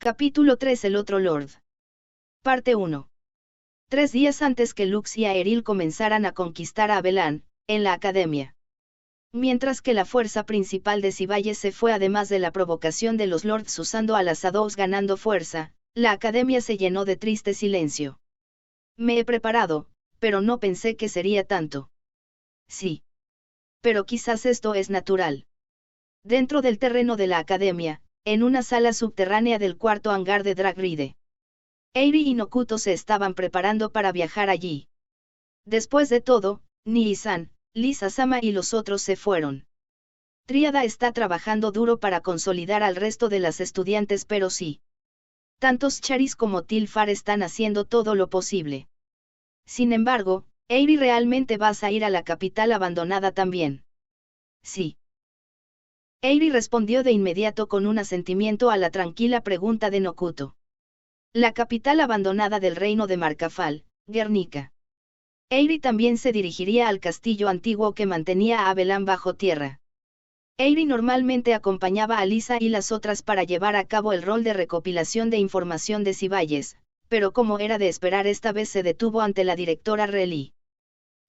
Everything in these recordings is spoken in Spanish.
Capítulo 3. El otro Lord. Parte 1. 3 días antes que Lux y Aeril comenzaran a conquistar a Abelan, en la academia. Mientras que la fuerza principal de Sivalles se fue además de la provocación de los Lords usando a las Shadows ganando fuerza, la academia se llenó de triste silencio. Me he preparado, pero no pensé que sería tanto. Sí. Pero quizás esto es natural. Dentro del terreno de la academia, en una sala subterránea del cuarto hangar de Dragride. Eiri y Nokuto se estaban preparando para viajar allí. Después de todo, Nii-san, Lisa-sama y los otros se fueron. Tríada está trabajando duro para consolidar al resto de las estudiantes, pero sí. Tantos Charis como Tilfar están haciendo todo lo posible. Sin embargo, Eiri, ¿realmente vas a ir a la capital abandonada también? Sí. Eiri respondió de inmediato con un asentimiento a la tranquila pregunta de Nokuto. La capital abandonada del reino de Markafal, Guernica. Eiri también se dirigiría al castillo antiguo que mantenía a Abelan bajo tierra. Eiri normalmente acompañaba a Lisa y las otras para llevar a cabo el rol de recopilación de información de Sivalles, pero como era de esperar esta vez se detuvo ante la directora Relly.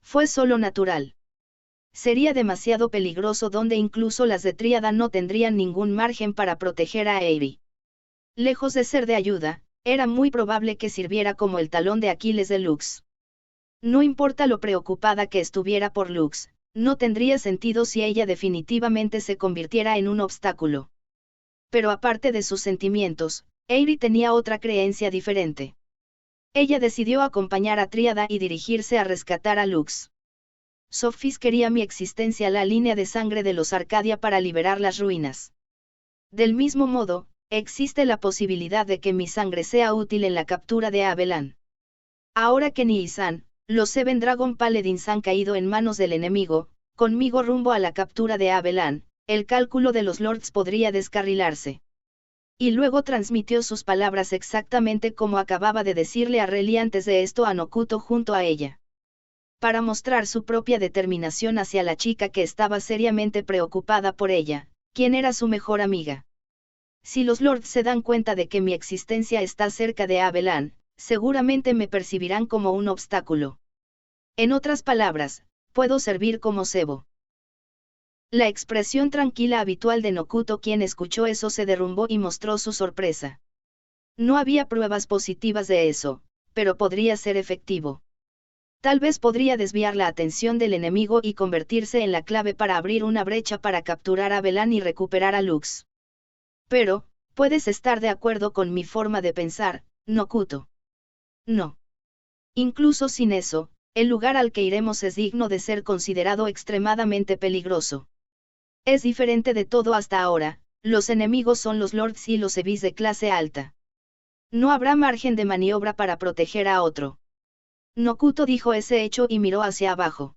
Fue solo natural. Sería demasiado peligroso donde incluso las de Tríada no tendrían ningún margen para proteger a Eiri. Lejos de ser de ayuda, era muy probable que sirviera como el talón de Aquiles de Lux. No importa lo preocupada que estuviera por Lux, no tendría sentido si ella definitivamente se convirtiera en un obstáculo. Pero aparte de sus sentimientos, Eiri tenía otra creencia diferente. Ella decidió acompañar a Tríada y dirigirse a rescatar a Lux. Sophis quería mi existencia, la línea de sangre de los Arcadia, para liberar las ruinas. Del mismo modo, existe la posibilidad de que mi sangre sea útil en la captura de Abelan. Ahora que Nii-san, los Seven Dragon Paladins han caído en manos del enemigo, conmigo rumbo a la captura de Abelan, el cálculo de los Lords podría descarrilarse. Y luego transmitió sus palabras exactamente como acababa de decirle a Relly antes de esto a Nokuto junto a ella. Para mostrar su propia determinación hacia la chica que estaba seriamente preocupada por ella, quien era su mejor amiga. Si los Lords se dan cuenta de que mi existencia está cerca de Abelan, seguramente me percibirán como un obstáculo. En otras palabras, puedo servir como cebo. La expresión tranquila habitual de Nokuto, quien escuchó eso, se derrumbó y mostró su sorpresa. No había pruebas positivas de eso, pero podría ser efectivo. Tal vez podría desviar la atención del enemigo y convertirse en la clave para abrir una brecha para capturar a Abelan y recuperar a Lux. Pero, puedes estar de acuerdo con mi forma de pensar, Nokuto. No. Incluso sin eso, el lugar al que iremos es digno de ser considerado extremadamente peligroso. Es diferente de todo hasta ahora, los enemigos son los Lords y los Evis de clase alta. No habrá margen de maniobra para proteger a otro. Nokuto dijo ese hecho y miró hacia abajo.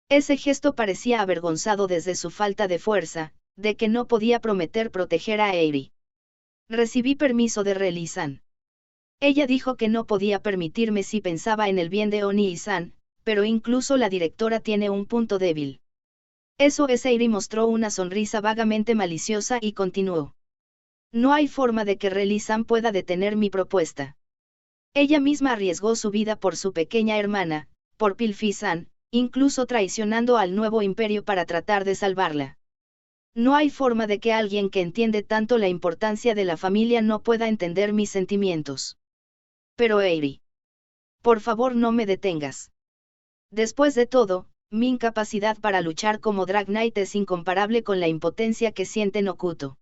Ese gesto parecía avergonzado desde su falta de fuerza, de que no podía prometer proteger a Eiri. Recibí permiso de Relly-san. Ella dijo que no podía permitirme si pensaba en el bien de Oni-san, pero incluso la directora tiene un punto débil. Eso es. Eiri mostró una sonrisa vagamente maliciosa y continuó. No hay forma de que Relly-san pueda detener mi propuesta. Ella misma arriesgó su vida por su pequeña hermana, por Pilfi-san, incluso traicionando al nuevo imperio para tratar de salvarla. No hay forma de que alguien que entiende tanto la importancia de la familia no pueda entender mis sentimientos. Pero Eiri. Por favor, no me detengas. Después de todo, mi incapacidad para luchar como Drag Knight es incomparable con la impotencia que siente Nokuto.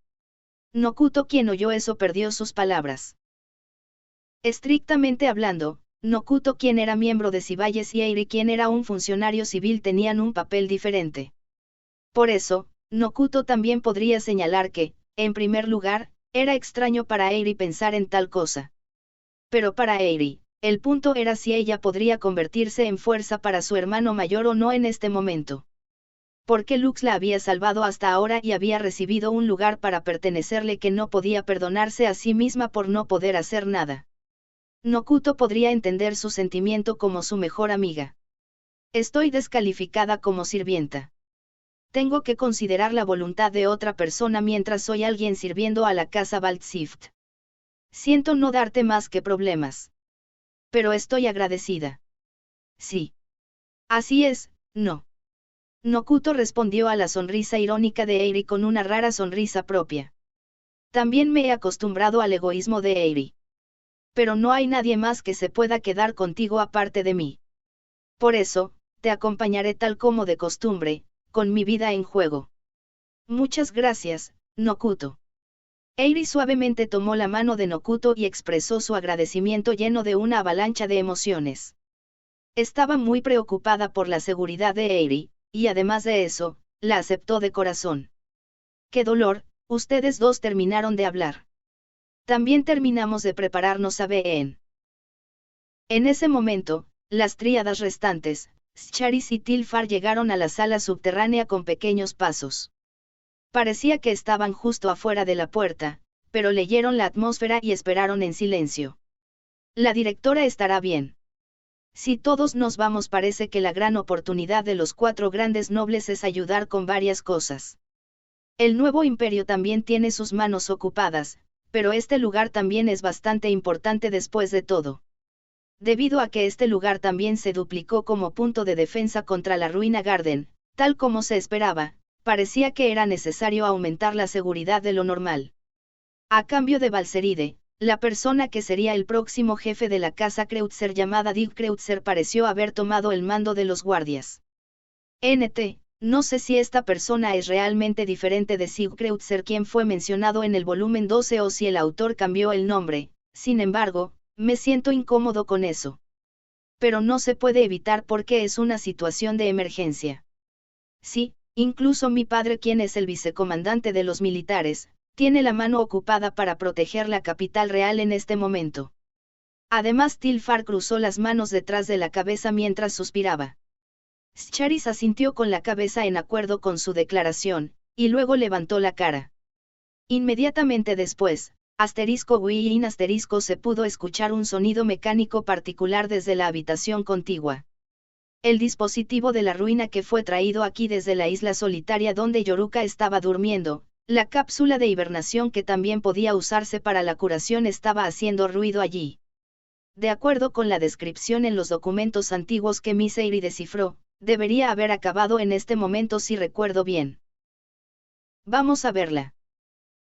Nokuto, quien oyó eso, perdió sus palabras. Estrictamente hablando, Nokuto, quien era miembro de Sivalles, y Eiri, quien era un funcionario civil, tenían un papel diferente. Por eso, Nokuto también podría señalar que, en primer lugar, era extraño para Eiri pensar en tal cosa. Pero para Eiri, el punto era si ella podría convertirse en fuerza para su hermano mayor o no en este momento. Porque Lux la había salvado hasta ahora y había recibido un lugar para pertenecerle que no podía perdonarse a sí misma por no poder hacer nada. Nokuto podría entender su sentimiento como su mejor amiga. Estoy descalificada como sirvienta. Tengo que considerar la voluntad de otra persona mientras soy alguien sirviendo a la casa Baltsift. Siento no darte más que problemas. Pero estoy agradecida. Sí. Así es, no. Nokuto respondió a la sonrisa irónica de Eiri con una rara sonrisa propia. También me he acostumbrado al egoísmo de Eiri. Pero no hay nadie más que se pueda quedar contigo aparte de mí. Por eso, te acompañaré tal como de costumbre, con mi vida en juego. Muchas gracias, Nokuto. Eiri suavemente tomó la mano de Nokuto y expresó su agradecimiento lleno de una avalancha de emociones. Estaba muy preocupada por la seguridad de Eiri, y además de eso, la aceptó de corazón. ¡Qué dolor! Ustedes dos terminaron de hablar. También terminamos de prepararnos a Been. En ese momento, las tríadas restantes, Scharis y Tilfar llegaron a la sala subterránea con pequeños pasos. Parecía que estaban justo afuera de la puerta, pero leyeron la atmósfera y esperaron en silencio. La directora estará bien. Si todos nos vamos, parece que la gran oportunidad de los 4 grandes nobles es ayudar con varias cosas. El nuevo imperio también tiene sus manos ocupadas, pero este lugar también es bastante importante después de todo. Debido a que este lugar también se duplicó como punto de defensa contra la Ruina Garden, tal como se esperaba, parecía que era necesario aumentar la seguridad de lo normal. A cambio de Balseride, la persona que sería el próximo jefe de la casa Kreutzer llamada Dick Kreutzer pareció haber tomado el mando de los guardias. No sé si esta persona es realmente diferente de Sig Kreutzer, quien fue mencionado en el volumen 12, o si el autor cambió el nombre, sin embargo, me siento incómodo con eso. Pero no se puede evitar porque es una situación de emergencia. Sí, incluso mi padre, quien es el vicecomandante de los militares, tiene la mano ocupada para proteger la capital real en este momento. Además, Tilfar cruzó las manos detrás de la cabeza mientras suspiraba. Scharis asintió con la cabeza en acuerdo con su declaración, y luego levantó la cara. Inmediatamente después, se pudo escuchar un sonido mecánico particular desde la habitación contigua. El dispositivo de la ruina que fue traído aquí desde la isla solitaria donde Yoruka estaba durmiendo, la cápsula de hibernación que también podía usarse para la curación, estaba haciendo ruido allí. De acuerdo con la descripción en los documentos antiguos que Miss Eiri descifró, debería haber acabado en este momento si recuerdo bien. Vamos a verla.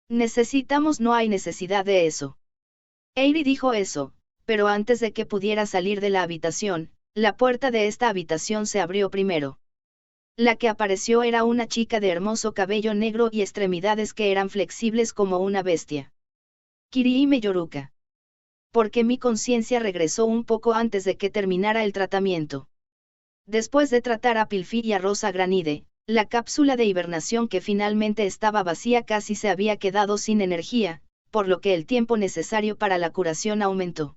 No hay necesidad de eso. Eiri dijo eso, pero antes de que pudiera salir de la habitación, la puerta de esta habitación se abrió primero. La que apareció era una chica de hermoso cabello negro y extremidades que eran flexibles como una bestia. Kirihime Yoruka. Porque mi conciencia regresó un poco antes de que terminara el tratamiento. Después de tratar a Pilfi y a Rosa Granide, la cápsula de hibernación que finalmente estaba vacía casi se había quedado sin energía, por lo que el tiempo necesario para la curación aumentó.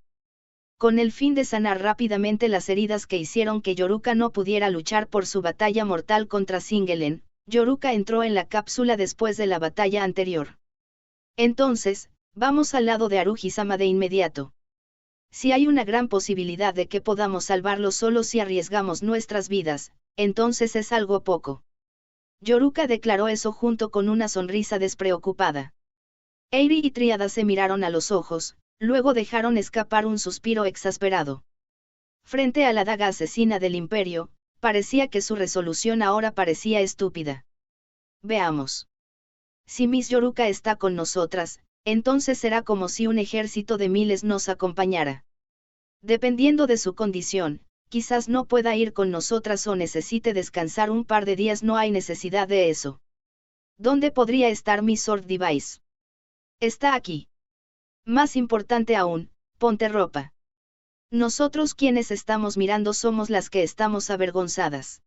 Con el fin de sanar rápidamente las heridas que hicieron que Yoruka no pudiera luchar por su batalla mortal contra Singelen, Yoruka entró en la cápsula después de la batalla anterior. Entonces, vamos al lado de Haruhi-sama de inmediato. Si hay una gran posibilidad de que podamos salvarlo solo si arriesgamos nuestras vidas, entonces es algo poco. Yoruka declaró eso junto con una sonrisa despreocupada. Eiri y Tríada se miraron a los ojos, luego dejaron escapar un suspiro exasperado. Frente a la daga asesina del imperio, parecía que su resolución ahora parecía estúpida. Veamos. Si Miss Yoruka está con nosotras, entonces será como si un ejército de miles nos acompañara. Dependiendo de su condición, quizás no pueda ir con nosotras o necesite descansar un par de días. No hay necesidad de eso. ¿Dónde podría estar mi Sword Device? Está aquí. Más importante aún, ponte ropa. Nosotros quienes estamos mirando somos las que estamos avergonzadas.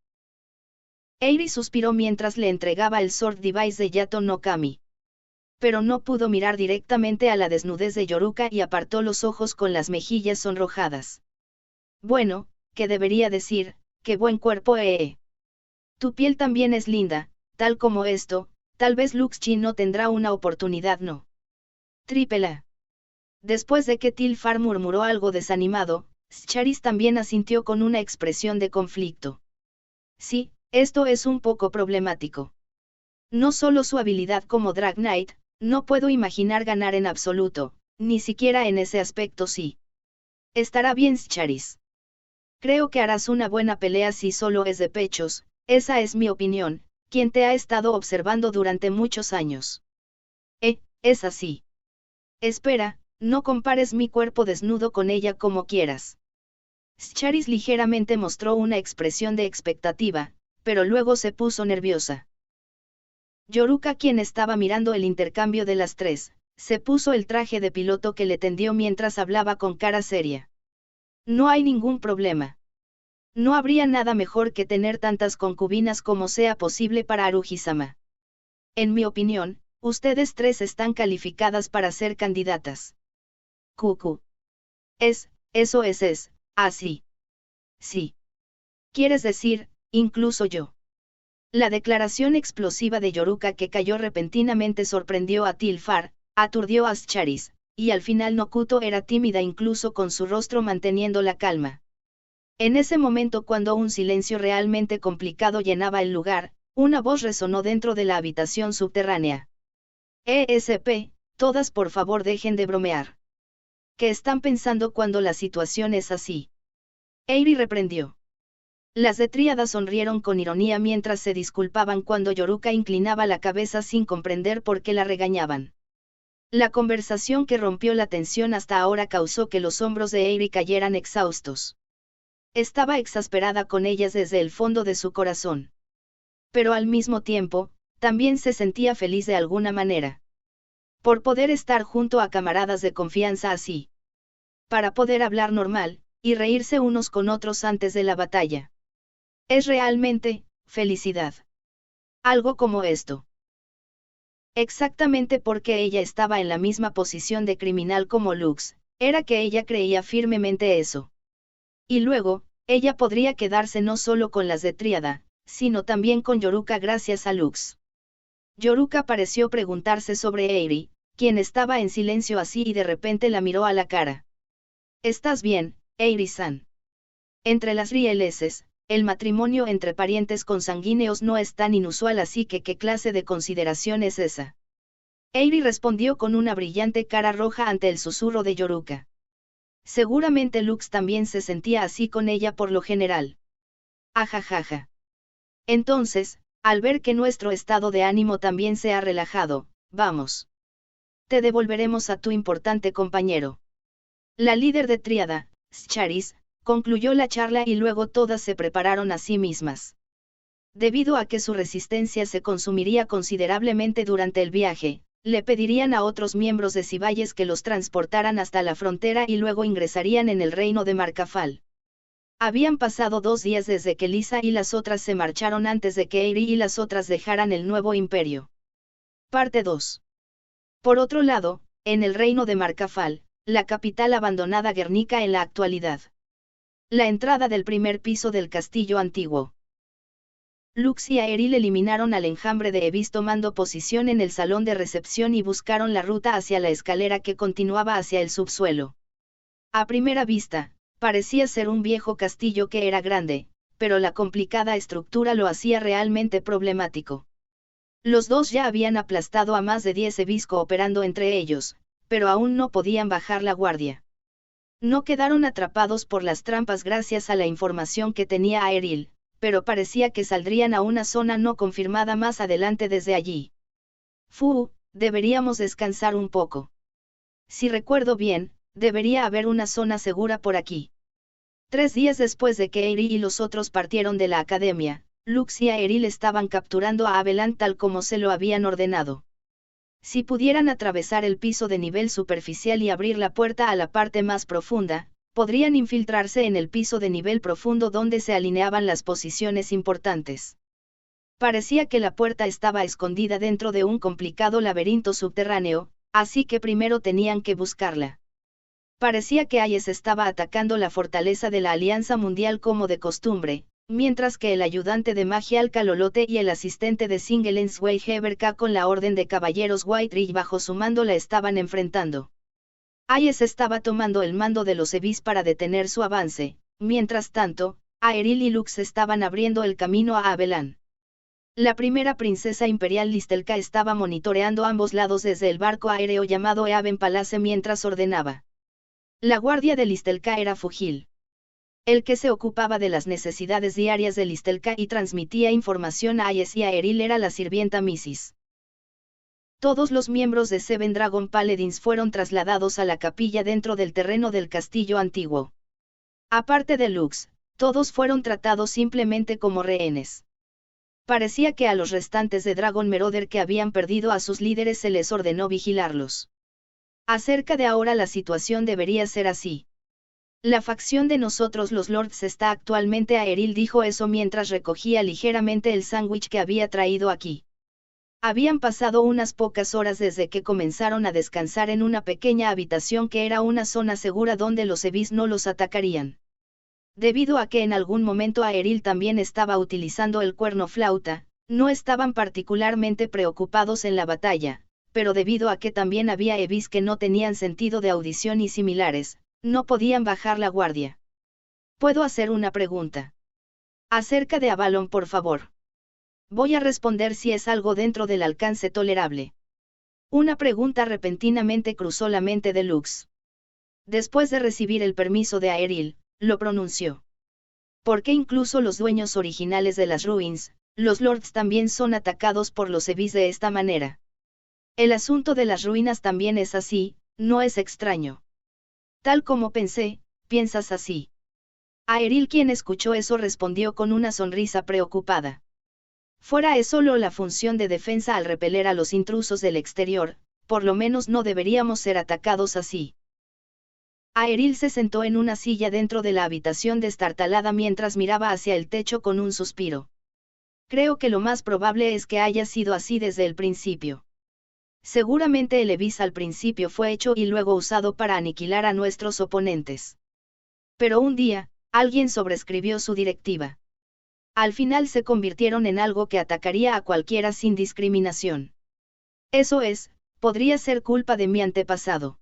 Eiri suspiró mientras le entregaba el Sword Device de Yato no Kami. Pero no pudo mirar directamente a la desnudez de Yoruka y apartó los ojos con las mejillas sonrojadas. Bueno, ¿qué debería decir? ¡Qué buen cuerpo! Tu piel también es linda, tal como esto. Tal vez Luxchi no tendrá una oportunidad, ¿no? Tripela. Después de que Tilfar murmuró algo desanimado, Scharis también asintió con una expresión de conflicto. Sí, esto es un poco problemático. No solo su habilidad como Drag Knight, no puedo imaginar ganar en absoluto, ni siquiera en ese aspecto sí. Estará bien, Scharis. Creo que harás una buena pelea si solo es de pechos, esa es mi opinión, quien te ha estado observando durante muchos años. Es así. Espera, no compares mi cuerpo desnudo con ella como quieras. Scharis ligeramente mostró una expresión de expectativa, pero luego se puso nerviosa. Yoruka, quien estaba mirando el intercambio de las tres, se puso el traje de piloto que le tendió mientras hablaba con cara seria. No hay ningún problema. No habría nada mejor que tener tantas concubinas como sea posible para Haruhi-sama. En mi opinión, ustedes tres están calificadas para ser candidatas. Cucu. Eso es, así. Sí. ¿Quieres decir, incluso yo? La declaración explosiva de Yoruka que cayó repentinamente sorprendió a Tilfar, aturdió a Scharis, y al final Nokuto era tímida incluso con su rostro manteniendo la calma. En ese momento, cuando un silencio realmente complicado llenaba el lugar, una voz resonó dentro de la habitación subterránea. Todas por favor dejen de bromear. ¿Qué están pensando cuando la situación es así? Eiri reprendió. Las de Tríada sonrieron con ironía mientras se disculpaban cuando Yoruka inclinaba la cabeza sin comprender por qué la regañaban. La conversación que rompió la tensión hasta ahora causó que los hombros de Eiri cayeran exhaustos. Estaba exasperada con ellas desde el fondo de su corazón. Pero al mismo tiempo, también se sentía feliz de alguna manera. Por poder estar junto a camaradas de confianza así. Para poder hablar normal, y reírse unos con otros antes de la batalla. Es realmente, felicidad. Algo como esto. Exactamente porque ella estaba en la misma posición de criminal como Lux, era que ella creía firmemente eso. Y luego, ella podría quedarse no solo con las de Tríada, sino también con Yoruka gracias a Lux. Yoruka pareció preguntarse sobre Eiri, quien estaba en silencio así y de repente la miró a la cara. ¿Estás bien, Eiri-san? Entre las rieleses, el matrimonio entre parientes consanguíneos no es tan inusual, así que ¿qué clase de consideración es esa? Eiri respondió con una brillante cara roja ante el susurro de Yoruka. Seguramente Lux también se sentía así con ella por lo general. Ajajaja. Entonces, al ver que nuestro estado de ánimo también se ha relajado, vamos. Te devolveremos a tu importante compañero. La líder de Tríada, Scharis, concluyó la charla y luego todas se prepararon a sí mismas. Debido a que su resistencia se consumiría considerablemente durante el viaje, le pedirían a otros miembros de Cibayes que los transportaran hasta la frontera y luego ingresarían en el reino de Marcafal. Habían pasado 2 días desde que Lisa y las otras se marcharon antes de que Eiri y las otras dejaran el nuevo imperio. Parte 2. Por otro lado, en el reino de Marcafal, la capital abandonada Guernica en la actualidad. La entrada del primer piso del castillo antiguo. Lux y Aeril eliminaron al enjambre de Evis tomando posición en el salón de recepción y buscaron la ruta hacia la escalera que continuaba hacia el subsuelo. A primera vista, parecía ser un viejo castillo que era grande, pero la complicada estructura lo hacía realmente problemático. Los dos ya habían aplastado a más de 10 Evis cooperando entre ellos, pero aún no podían bajar la guardia. No quedaron atrapados por las trampas gracias a la información que tenía Aeril, pero parecía que saldrían a una zona no confirmada más adelante desde allí. Deberíamos descansar un poco. Si recuerdo bien, debería haber una zona segura por aquí. 3 días después de que Eiri y los otros partieron de la academia, Lux y Aeril estaban capturando a Abelan tal como se lo habían ordenado. Si pudieran atravesar el piso de nivel superficial y abrir la puerta a la parte más profunda, podrían infiltrarse en el piso de nivel profundo donde se alineaban las posiciones importantes. Parecía que la puerta estaba escondida dentro de un complicado laberinto subterráneo, así que primero tenían que buscarla. Parecía que Ayes estaba atacando la fortaleza de la Alianza Mundial como de costumbre, mientras que el ayudante de magia Alcalolote y el asistente de Singelens Weiheberka con la Orden de Caballeros White Ridge bajo su mando la estaban enfrentando. Ayes estaba tomando el mando de los Evis para detener su avance, mientras tanto, Aeril y Lux estaban abriendo el camino a Abelan. La primera princesa imperial Listelka estaba monitoreando ambos lados desde el barco aéreo llamado Eaven Palace mientras ordenaba. La guardia de Listelka era Fugil. El que se ocupaba de las necesidades diarias de Listelka y transmitía información a Ayes y a Eril era la sirvienta Mrs. Todos los miembros de Seven Dragon Paladins fueron trasladados a la capilla dentro del terreno del castillo antiguo. Aparte de Lux, todos fueron tratados simplemente como rehenes. Parecía que a los restantes de Dragon Marauder que habían perdido a sus líderes se les ordenó vigilarlos. Acerca de ahora la situación debería ser así. La facción de nosotros los Lords está actualmente a Eril dijo eso mientras recogía ligeramente el sándwich que había traído aquí. Habían pasado unas pocas horas desde que comenzaron a descansar en una pequeña habitación que era una zona segura donde los Evis no los atacarían. Debido a que en algún momento Aeril también estaba utilizando el cuerno flauta, no estaban particularmente preocupados en la batalla, pero debido a que también había Evis que no tenían sentido de audición y similares, no podían bajar la guardia. ¿Puedo hacer una pregunta? Acerca de Avalon, por favor. Voy a responder si es algo dentro del alcance tolerable. Una pregunta repentinamente cruzó la mente de Lux. Después de recibir el permiso de Aeril, lo pronunció. Porque incluso los dueños originales de las Ruins, los Lords también son atacados por los Evis de esta manera. El asunto de las ruinas también es así, no es extraño. Tal como pensé, piensas así. Aeril, quien escuchó eso, respondió con una sonrisa preocupada. Fuera es solo la función de defensa al repeler a los intrusos del exterior, por lo menos no deberíamos ser atacados así. Aeril se sentó en una silla dentro de la habitación destartalada mientras miraba hacia el techo con un suspiro. Creo que lo más probable es que haya sido así desde el principio. Seguramente el Evis al principio fue hecho y luego usado para aniquilar a nuestros oponentes. Pero un día, alguien sobrescribió su directiva. Al final se convirtieron en algo que atacaría a cualquiera sin discriminación. Eso es, podría ser culpa de mi antepasado.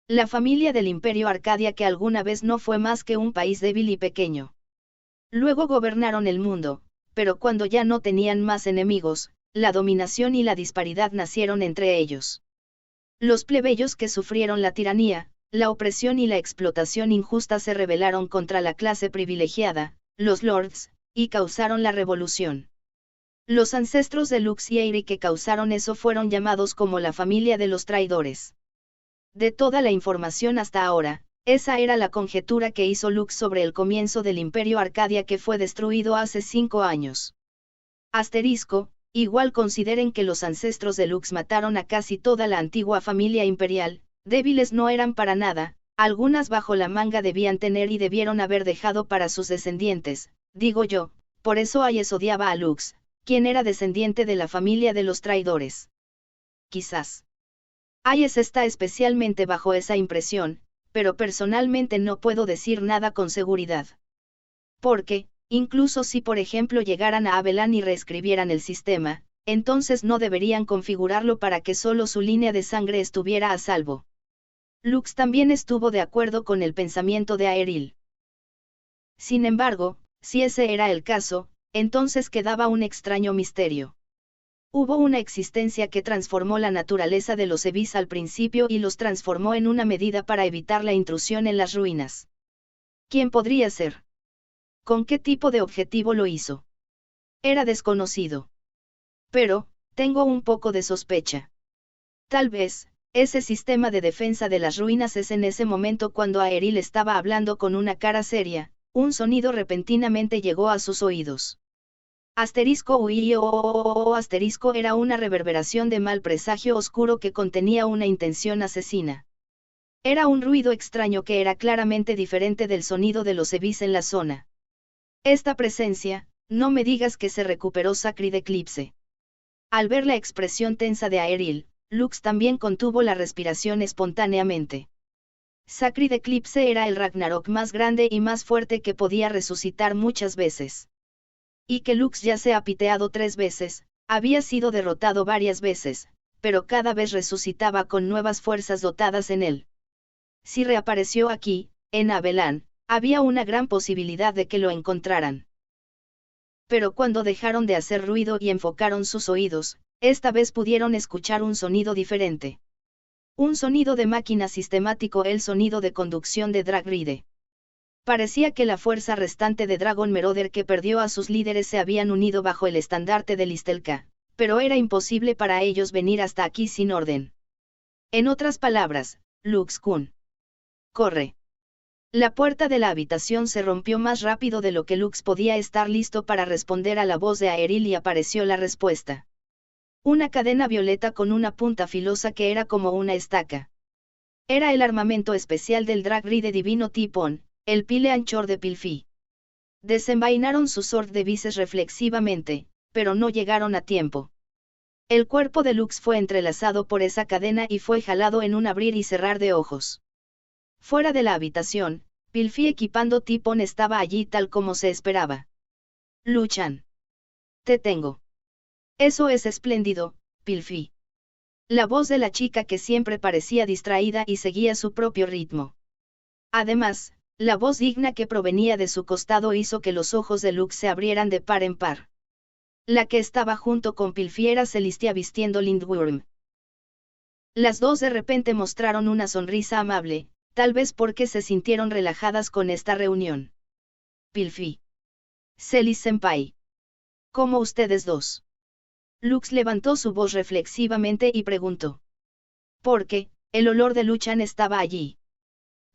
La familia del Imperio Arcadia, que alguna vez no fue más que un país débil y pequeño. Luego gobernaron el mundo, pero cuando ya no tenían más enemigos, la dominación y la disparidad nacieron entre ellos. Los plebeyos que sufrieron la tiranía, la opresión y la explotación injusta se rebelaron contra la clase privilegiada, los Lords, y causaron la revolución. Los ancestros de Lux y Eyri que causaron eso fueron llamados como la familia de los traidores. De toda la información hasta ahora, esa era la conjetura que hizo Lux sobre el comienzo del Imperio Arcadia que fue destruido hace 5 años. Asterisco, igual consideren que los ancestros de Lux mataron a casi toda la antigua familia imperial, débiles no eran para nada, algunas bajo la manga debían tener y debieron haber dejado para sus descendientes. Digo yo, por eso Ayes odiaba a Lux, quien era descendiente de la familia de los traidores. Quizás. Ayes está especialmente bajo esa impresión, pero personalmente no puedo decir nada con seguridad. Porque, incluso si por ejemplo llegaran a Abelan y reescribieran el sistema, entonces no deberían configurarlo para que solo su línea de sangre estuviera a salvo. Lux también estuvo de acuerdo con el pensamiento de Aeril. Sin embargo, si ese era el caso, entonces quedaba un extraño misterio. Hubo una existencia que transformó la naturaleza de los Evis al principio y los transformó en una medida para evitar la intrusión en las ruinas. ¿Quién podría ser? ¿Con qué tipo de objetivo lo hizo? Era desconocido. Pero, tengo un poco de sospecha. Tal vez, ese sistema de defensa de las ruinas es en ese momento cuando Aeril estaba hablando con una cara seria. Un sonido repentinamente llegó a sus oídos. Asterisco asterisco era una reverberación de mal presagio oscuro que contenía una intención asesina. Era un ruido extraño que era claramente diferente del sonido de los Evis en la zona. Esta presencia, no me digas que se recuperó Sacred Eclipse. Al ver la expresión tensa de Aeril, Lux también contuvo la respiración espontáneamente. Sacred Eclipse era el Ragnarok más grande y más fuerte que podía resucitar muchas veces. Y que Lux ya se ha piteado 3 veces, había sido derrotado varias veces, pero cada vez resucitaba con nuevas fuerzas dotadas en él. Si reapareció aquí, en Abelan, había una gran posibilidad de que lo encontraran. Pero cuando dejaron de hacer ruido y enfocaron sus oídos, esta vez pudieron escuchar un sonido diferente. Un sonido de máquina sistemático, el sonido de conducción de Dragride. Parecía que la fuerza restante de Dragon Meroder que perdió a sus líderes se habían unido bajo el estandarte de Listelka, pero era imposible para ellos venir hasta aquí sin orden. En otras palabras, Lux-kun. Corre. La puerta de la habitación se rompió más rápido de lo que Lux podía estar listo para responder a la voz de Aeril y apareció la respuesta. Una cadena violeta con una punta filosa que era como una estaca. Era el armamento especial del Dragride divino Tipon, el pile anchor de Pilfi. Desenvainaron su sword de vices reflexivamente, pero no llegaron a tiempo. El cuerpo de Lux fue entrelazado por esa cadena y fue jalado en un abrir y cerrar de ojos. Fuera de la habitación, Pilfi equipando Tipon estaba allí tal como se esperaba. Luchan. Te tengo. Eso es espléndido, Pilfi. La voz de la chica que siempre parecía distraída y seguía su propio ritmo. Además, la voz digna que provenía de su costado hizo que los ojos de Lux se abrieran de par en par. La que estaba junto con Pilfi era Celestia vistiendo Lindworm. Las dos de repente mostraron una sonrisa amable, tal vez porque se sintieron relajadas con esta reunión. Pilfi. Celis-senpai. ¿Cómo ustedes dos? Lux levantó su voz reflexivamente y preguntó. Porque, el olor de Luchan estaba allí.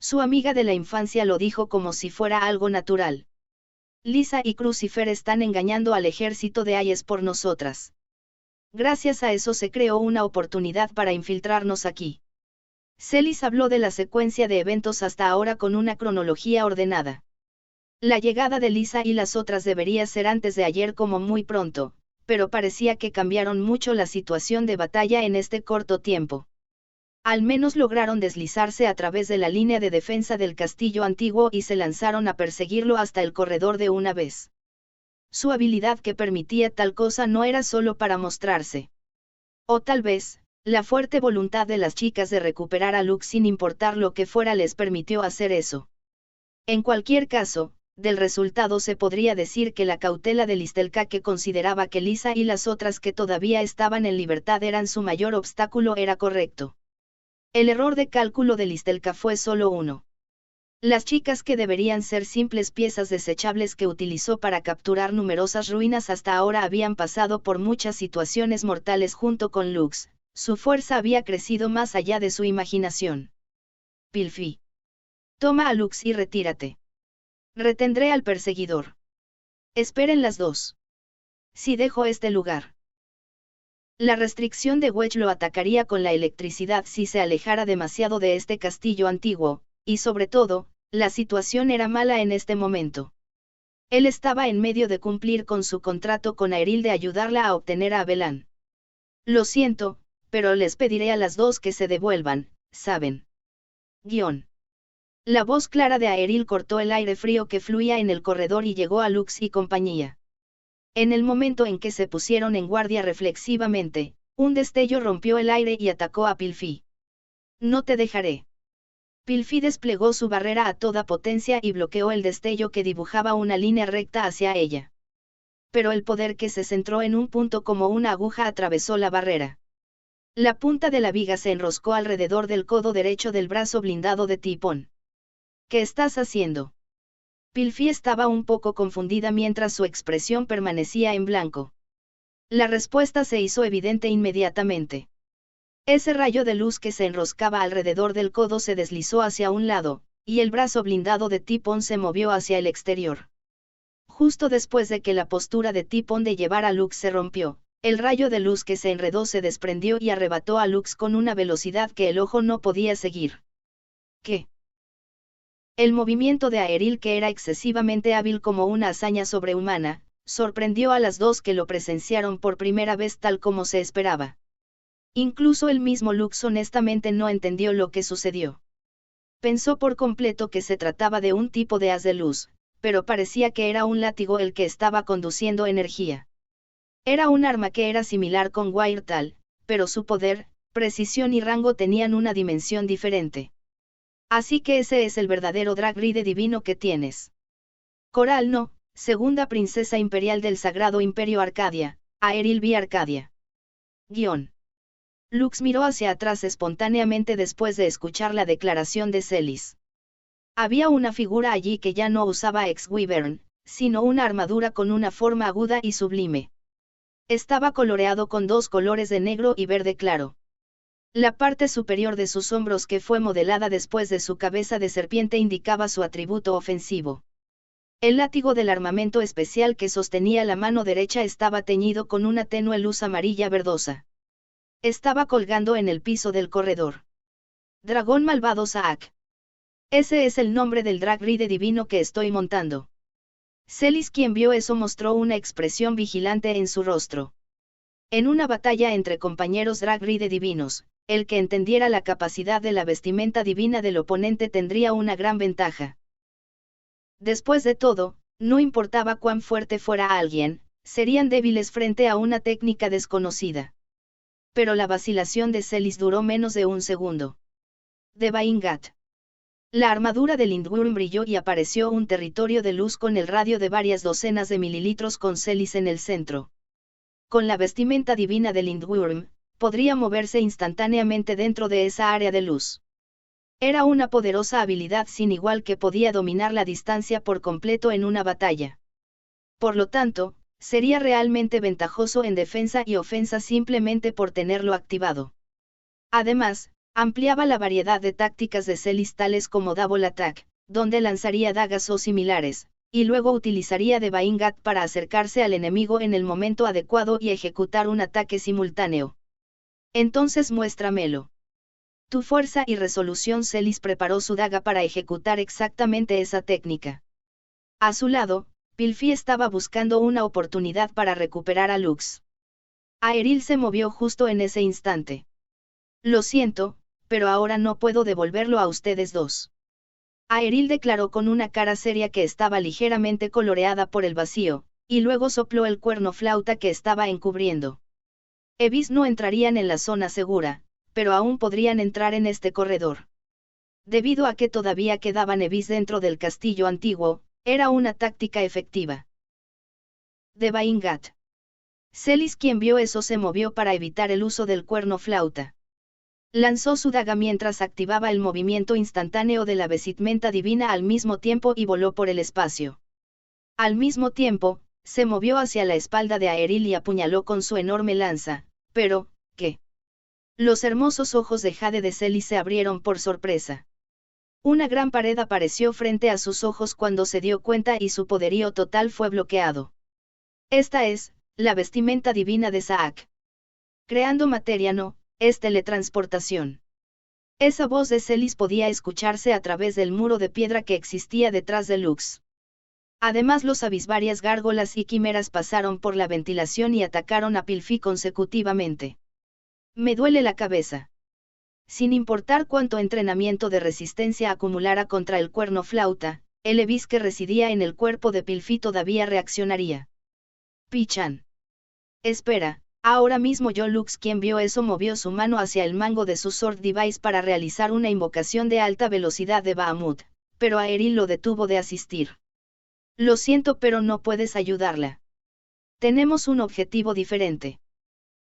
Su amiga de la infancia lo dijo como si fuera algo natural. Lisa y Crucifer están engañando al ejército de Ayes por nosotras. Gracias a eso se creó una oportunidad para infiltrarnos aquí. Celis habló de la secuencia de eventos hasta ahora con una cronología ordenada. La llegada de Lisa y las otras debería ser antes de ayer como muy pronto, pero parecía que cambiaron mucho la situación de batalla en este corto tiempo. Al menos lograron deslizarse a través de la línea de defensa del castillo antiguo y se lanzaron a perseguirlo hasta el corredor de una vez. Su habilidad que permitía tal cosa no era solo para mostrarse. O tal vez, la fuerte voluntad de las chicas de recuperar a Lux sin importar lo que fuera les permitió hacer eso. En cualquier caso, del resultado se podría decir que la cautela de Listelka que consideraba que Lisa y las otras que todavía estaban en libertad eran su mayor obstáculo era correcto. El error de cálculo de Listelka fue solo uno. Las chicas que deberían ser simples piezas desechables que utilizó para capturar numerosas ruinas hasta ahora habían pasado por muchas situaciones mortales junto con Lux. Su fuerza había crecido más allá de su imaginación. Pilfi. Toma a Lux y retírate. Retendré al perseguidor. Esperen las dos. Si dejo este lugar. La restricción de Wedge lo atacaría con la electricidad si se alejara demasiado de este castillo antiguo, y sobre todo, la situación era mala en este momento. Él estaba en medio de cumplir con su contrato con Aeril de ayudarla a obtener a Abelan. Lo siento, pero les pediré a las dos que se devuelvan, ¿saben? Guión. La voz clara de Aeril cortó el aire frío que fluía en el corredor y llegó a Lux y compañía. En el momento en que se pusieron en guardia reflexivamente, un destello rompió el aire y atacó a Pilfi. No te dejaré. Pilfi desplegó su barrera a toda potencia y bloqueó el destello que dibujaba una línea recta hacia ella. Pero el poder que se centró en un punto como una aguja atravesó la barrera. La punta de la viga se enroscó alrededor del codo derecho del brazo blindado de Tipon. ¿Qué estás haciendo? Pilfi estaba un poco confundida mientras su expresión permanecía en blanco. La respuesta se hizo evidente inmediatamente. Ese rayo de luz que se enroscaba alrededor del codo se deslizó hacia un lado, y el brazo blindado de Tipon se movió hacia el exterior. Justo después de que la postura de Tipon de llevar a Lux se rompió, el rayo de luz que se enredó se desprendió y arrebató a Lux con una velocidad que el ojo no podía seguir. ¿Qué? El movimiento de Aeril, que era excesivamente hábil como una hazaña sobrehumana, sorprendió a las dos que lo presenciaron por primera vez tal como se esperaba. Incluso el mismo Lux honestamente no entendió lo que sucedió. Pensó por completo que se trataba de un tipo de haz de luz, pero parecía que era un látigo el que estaba conduciendo energía. Era un arma que era similar con Wirtal, pero su poder, precisión y rango tenían una dimensión diferente. Así que ese es el verdadero Dragride divino que tienes. Coral no, segunda princesa imperial del Sagrado Imperio Arcadia, Aeril V. Arcadia. Guión. Lux miró hacia atrás espontáneamente después de escuchar la declaración de Celis. Había una figura allí que ya no usaba ex-wyvern, sino una armadura con una forma aguda y sublime. Estaba coloreado con dos colores de negro y verde claro. La parte superior de sus hombros, que fue modelada después de su cabeza de serpiente, indicaba su atributo ofensivo. El látigo del armamento especial que sostenía la mano derecha estaba teñido con una tenue luz amarilla verdosa. Estaba colgando en el piso del corredor. Dragón malvado Saak. Ese es el nombre del drag ride divino que estoy montando. Celis, quien vio eso, mostró una expresión vigilante en su rostro. En una batalla entre compañeros drag ride divinos, el que entendiera la capacidad de la vestimenta divina del oponente tendría una gran ventaja. Después de todo, no importaba cuán fuerte fuera alguien, serían débiles frente a una técnica desconocida. Pero la vacilación de Celis duró menos de un segundo. De Baingat. La armadura de Lindworm brilló y apareció un territorio de luz con el radio de varias docenas de mililitros con Celis en el centro. Con la vestimenta divina de Lindworm, podría moverse instantáneamente dentro de esa área de luz. Era una poderosa habilidad sin igual que podía dominar la distancia por completo en una batalla. Por lo tanto, sería realmente ventajoso en defensa y ofensa simplemente por tenerlo activado. Además, ampliaba la variedad de tácticas de Celis, tales como Double Attack, donde lanzaría dagas o similares, y luego utilizaría de Baingat para acercarse al enemigo en el momento adecuado y ejecutar un ataque simultáneo. Entonces muéstramelo. Tu fuerza y resolución. Celis preparó su daga para ejecutar exactamente esa técnica. A su lado, Pilfi estaba buscando una oportunidad para recuperar a Lux. Aeril se movió justo en ese instante. Lo siento, pero ahora no puedo devolverlo a ustedes dos. Aeril declaró con una cara seria que estaba ligeramente coloreada por el vacío, y luego sopló el cuerno flauta que estaba encubriendo. Evis no entrarían en la zona segura, pero aún podrían entrar en este corredor. Debido a que todavía quedaban Evis dentro del castillo antiguo, era una táctica efectiva. De Baingat. Celis, quien vio eso, se movió para evitar el uso del cuerno flauta. Lanzó su daga mientras activaba el movimiento instantáneo de la vestimenta divina al mismo tiempo y voló por el espacio. Al mismo tiempo, se movió hacia la espalda de Aeril y apuñaló con su enorme lanza, pero, ¿qué? Los hermosos ojos de jade de Celis se abrieron por sorpresa. Una gran pared apareció frente a sus ojos cuando se dio cuenta y su poderío total fue bloqueado. Esta es, la vestimenta divina de Saak. Creando materia no, es teletransportación. Esa voz de Celis podía escucharse a través del muro de piedra que existía detrás de Lux. Además, varias gárgolas y quimeras pasaron por la ventilación y atacaron a Pilfi consecutivamente. Me duele la cabeza. Sin importar cuánto entrenamiento de resistencia acumulara contra el cuerno flauta, el Evis que residía en el cuerpo de Pilfi todavía reaccionaría. Pichan. Espera, ahora mismo yo. Lux, quien vio eso, movió su mano hacia el mango de su Sword Device para realizar una invocación de alta velocidad de Bahamut, pero Aeril lo detuvo de asistir. Lo siento, pero no puedes ayudarla. Tenemos un objetivo diferente.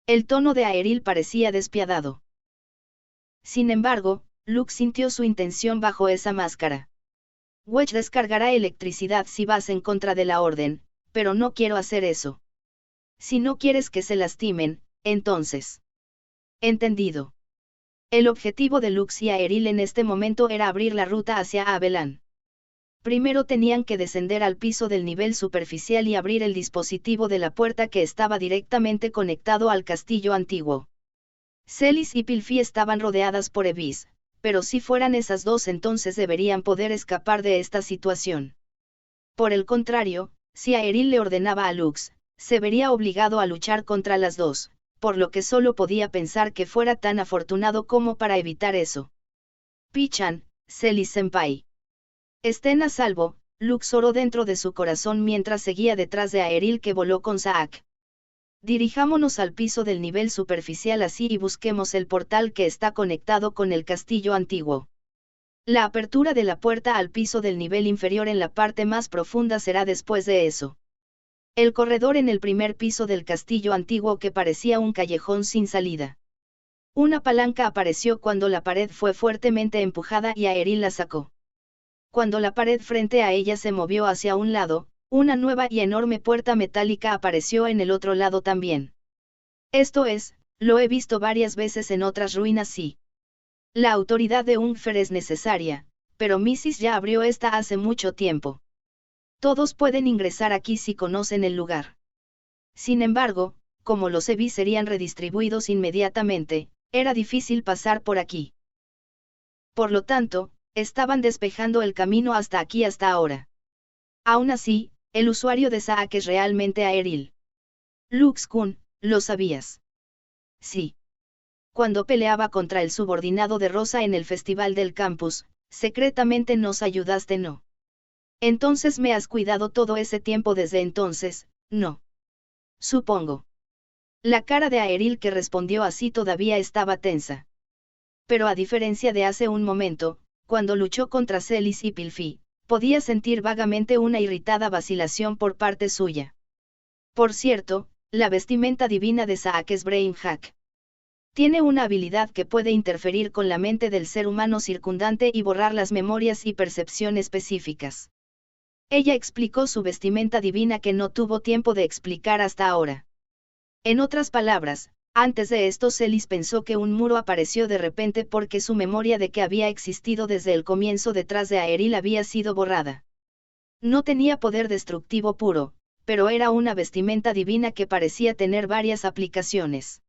El tono de Aeril parecía despiadado. Sin embargo, Lux sintió su intención bajo esa máscara. Wedge descargará electricidad si vas en contra de la orden, pero no quiero hacer eso. Si no quieres que se lastimen, entonces. Entendido. El objetivo de Lux y Aeril en este momento era abrir la ruta hacia Abelan. Primero tenían que descender al piso del nivel superficial y abrir el dispositivo de la puerta que estaba directamente conectado al castillo antiguo. Celis y Pilfi estaban rodeadas por Evis, pero si fueran esas dos, entonces deberían poder escapar de esta situación. Por el contrario, si Aeril le ordenaba a Lux, se vería obligado a luchar contra las dos, por lo que solo podía pensar que fuera tan afortunado como para evitar eso. Pichan, Celis-senpai. Estén a salvo, Lux oró dentro de su corazón mientras seguía detrás de Aeril, que voló con Saak. Dirijámonos al piso del nivel superficial así y busquemos el portal que está conectado con el castillo antiguo. La apertura de la puerta al piso del nivel inferior en la parte más profunda será después de eso. El corredor en el primer piso del castillo antiguo que parecía un callejón sin salida. Una palanca apareció cuando la pared fue fuertemente empujada y Aeril la sacó. Cuando la pared frente a ella se movió hacia un lado, una nueva y enorme puerta metálica apareció en el otro lado también. Esto es, lo he visto varias veces en otras ruinas sí. La autoridad de Ungfer es necesaria, pero Mrs. ya abrió esta hace mucho tiempo. Todos pueden ingresar aquí si conocen el lugar. Sin embargo, como los EVI serían redistribuidos inmediatamente, era difícil pasar por aquí. Por lo tanto, estaban despejando el camino hasta aquí hasta ahora. Aún así, el usuario de Saak es realmente Aeril. Lux-kun, ¿lo sabías? Sí. Cuando peleaba contra el subordinado de Rosa en el festival del campus, secretamente nos ayudaste, ¿no? Entonces me has cuidado todo ese tiempo desde entonces, ¿no? Supongo. La cara de Aeril que respondió así todavía estaba tensa. Pero a diferencia de hace un momento, cuando luchó contra Celis y Pilfi, podía sentir vagamente una irritada vacilación por parte suya. Por cierto, la vestimenta divina de Saak es Brainhack. Tiene una habilidad que puede interferir con la mente del ser humano circundante y borrar las memorias y percepción específicas. Ella explicó su vestimenta divina que no tuvo tiempo de explicar hasta ahora. En otras palabras, antes de esto Celis pensó que un muro apareció de repente porque su memoria de que había existido desde el comienzo detrás de Aeril había sido borrada. No tenía poder destructivo puro, pero era una vestimenta divina que parecía tener varias aplicaciones.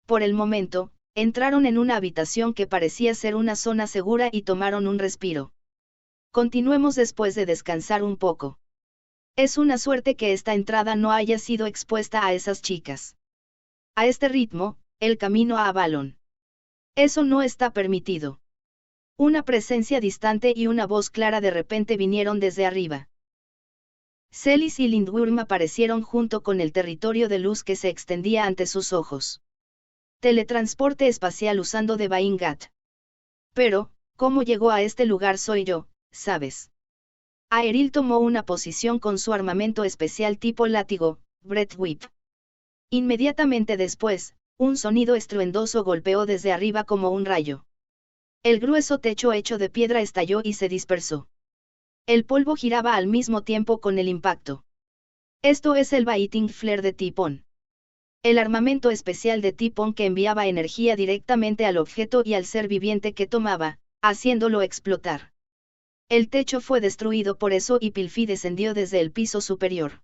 Por el momento, entraron en una habitación que parecía ser una zona segura y tomaron un respiro. Continuemos después de descansar un poco. Es una suerte que esta entrada no haya sido expuesta a esas chicas. A este ritmo, el camino a Avalon. Eso no está permitido. Una presencia distante y una voz clara de repente vinieron desde arriba. Celis y Lindworm aparecieron junto con el territorio de luz que se extendía ante sus ojos. Teletransporte espacial usando de Baingat. Pero, ¿cómo llegó a este lugar soy yo, sabes? Aeril tomó una posición con su armamento especial tipo látigo, Breath Whip. Inmediatamente después, un sonido estruendoso golpeó desde arriba como un rayo. El grueso techo hecho de piedra estalló y se dispersó. El polvo giraba al mismo tiempo con el impacto. Esto es el Biting Flare de Tipón. El armamento especial de Tipón que enviaba energía directamente al objeto y al ser viviente que tomaba, haciéndolo explotar. El techo fue destruido por eso y Pilfi descendió desde el piso superior.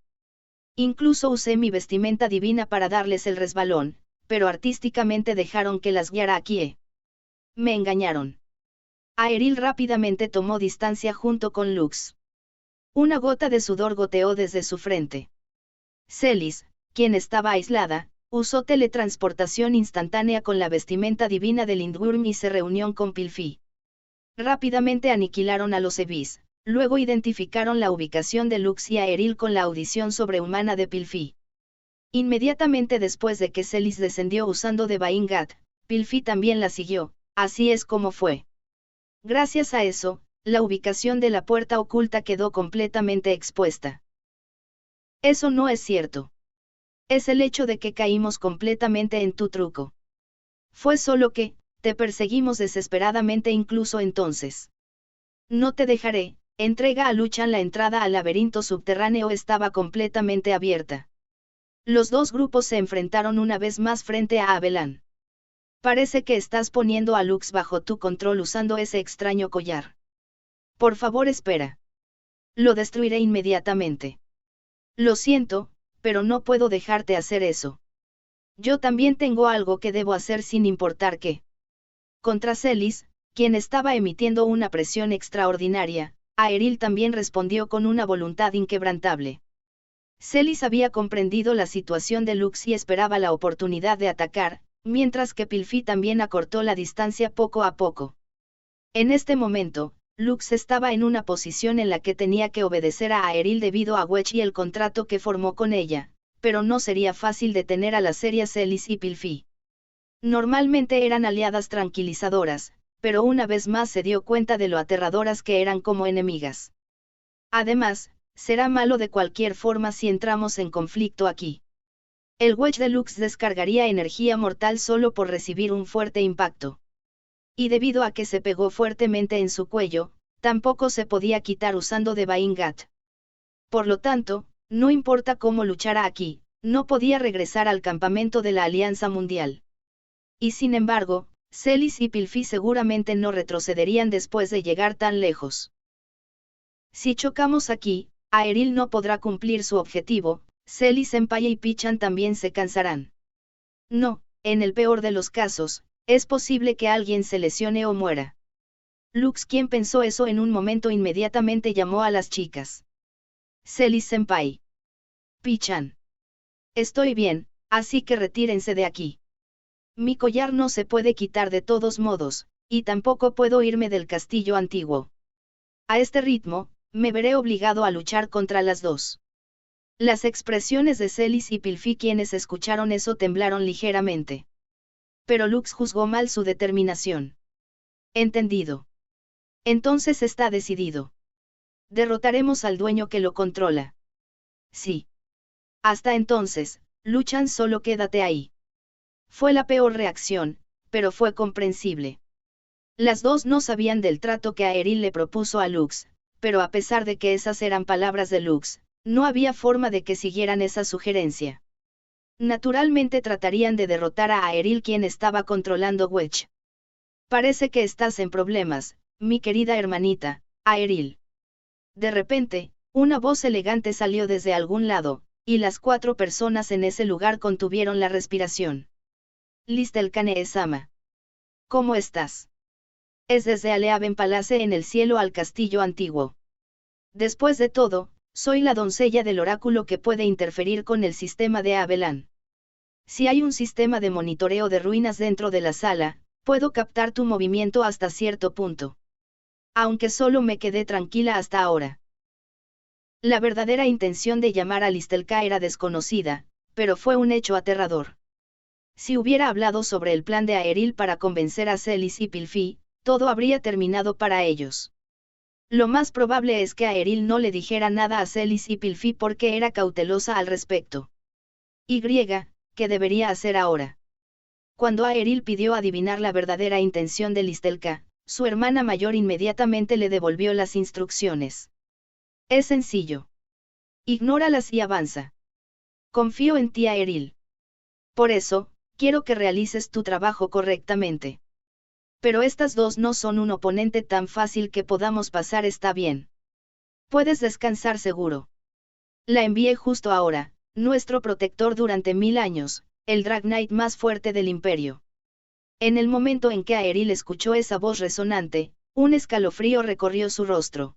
Incluso usé mi vestimenta divina para darles el resbalón, pero artísticamente dejaron que las guiara aquí. Me engañaron. Aeril rápidamente tomó distancia junto con Lux. Una gota de sudor goteó desde su frente. Celis, quien estaba aislada, usó teletransportación instantánea con la vestimenta divina de Lindworm y se reunió con Pilfi. Rápidamente aniquilaron a los Evis, luego identificaron la ubicación de Lux y Aeril con la audición sobrehumana de Pilfi. Inmediatamente después de que Celis descendió usando de Baingat, Pilfi también la siguió, así es como fue. Gracias a eso, la ubicación de la puerta oculta quedó completamente expuesta. Eso no es cierto. Es el hecho de que caímos completamente en tu truco. Fue solo que, te perseguimos desesperadamente incluso entonces. No te dejaré, entrega a Luchan la entrada al laberinto subterráneo estaba completamente abierta. Los dos grupos se enfrentaron una vez más frente a Abelan. Parece que estás poniendo a Lux bajo tu control usando ese extraño collar. Por favor espera. Lo destruiré inmediatamente. Lo siento, pero no puedo dejarte hacer eso. Yo también tengo algo que debo hacer sin importar qué. Contra Celis, quien estaba emitiendo una presión extraordinaria, Aeril también respondió con una voluntad inquebrantable. Celis había comprendido la situación de Lux y esperaba la oportunidad de atacar, mientras que Pilfi también acortó la distancia poco a poco. En este momento, Lux estaba en una posición en la que tenía que obedecer a Aeril debido a Wedge y el contrato que formó con ella, pero no sería fácil detener a las serias Celis y Pilfi. Normalmente eran aliadas tranquilizadoras, pero una vez más se dio cuenta de lo aterradoras que eran como enemigas. Además, será malo de cualquier forma si entramos en conflicto aquí. El Wedge de Lux descargaría energía mortal solo por recibir un fuerte impacto. Y debido a que se pegó fuertemente en su cuello, tampoco se podía quitar usando Divine Gut. Por lo tanto, no importa cómo luchara aquí, no podía regresar al campamento de la Alianza Mundial. Y sin embargo, Celis y Pilfi seguramente no retrocederían después de llegar tan lejos. Si chocamos aquí, Aeril no podrá cumplir su objetivo, Celis Senpai y Pichan también se cansarán. No, en el peor de los casos, es posible que alguien se lesione o muera. Lux, quien pensó eso en un momento, inmediatamente llamó a las chicas. Celis Senpai. Pichan. Estoy bien, así que retírense de aquí. Mi collar no se puede quitar de todos modos, y tampoco puedo irme del castillo antiguo. A este ritmo, me veré obligado a luchar contra las dos. Las expresiones de Celis y Pilfi, quienes escucharon eso, temblaron ligeramente. Pero Lux juzgó mal su determinación. Entendido. Entonces está decidido. Derrotaremos al dueño que lo controla. Sí. Hasta entonces, Luchan, solo quédate ahí. Fue la peor reacción, pero fue comprensible. Las dos no sabían del trato que Aeril le propuso a Lux, pero a pesar de que esas eran palabras de Lux, no había forma de que siguieran esa sugerencia. Naturalmente tratarían de derrotar a Aeril, quien estaba controlando Wedge. Parece que estás en problemas, mi querida hermanita, Aeril. De repente, una voz elegante salió desde algún lado, y las 4 personas en ese lugar contuvieron la respiración. Listelkane-sama. ¿Cómo estás? Es desde Aleaven Palace en el cielo al castillo antiguo. Después de todo, soy la doncella del oráculo que puede interferir con el sistema de Abelan. Si hay un sistema de monitoreo de ruinas dentro de la sala, puedo captar tu movimiento hasta cierto punto. Aunque solo me quedé tranquila hasta ahora. La verdadera intención de llamar a Listelka era desconocida, pero fue un hecho aterrador. Si hubiera hablado sobre el plan de Aeril para convencer a Celis y Pilfi, todo habría terminado para ellos. Lo más probable es que Aeril no le dijera nada a Celis y Pilfi porque era cautelosa al respecto. Y, ¿qué debería hacer ahora? Cuando Aeril pidió adivinar la verdadera intención de Listelka, su hermana mayor inmediatamente le devolvió las instrucciones. Es sencillo. Ignóralas y avanza. Confío en ti, Aeril. Por eso, quiero que realices tu trabajo correctamente. Pero estas dos no son un oponente tan fácil que podamos pasar. Está bien. Puedes descansar seguro. La envié justo ahora, nuestro protector durante 1000 años, el Drag Knight más fuerte del imperio. En el momento en que Aeril escuchó esa voz resonante, un escalofrío recorrió su rostro.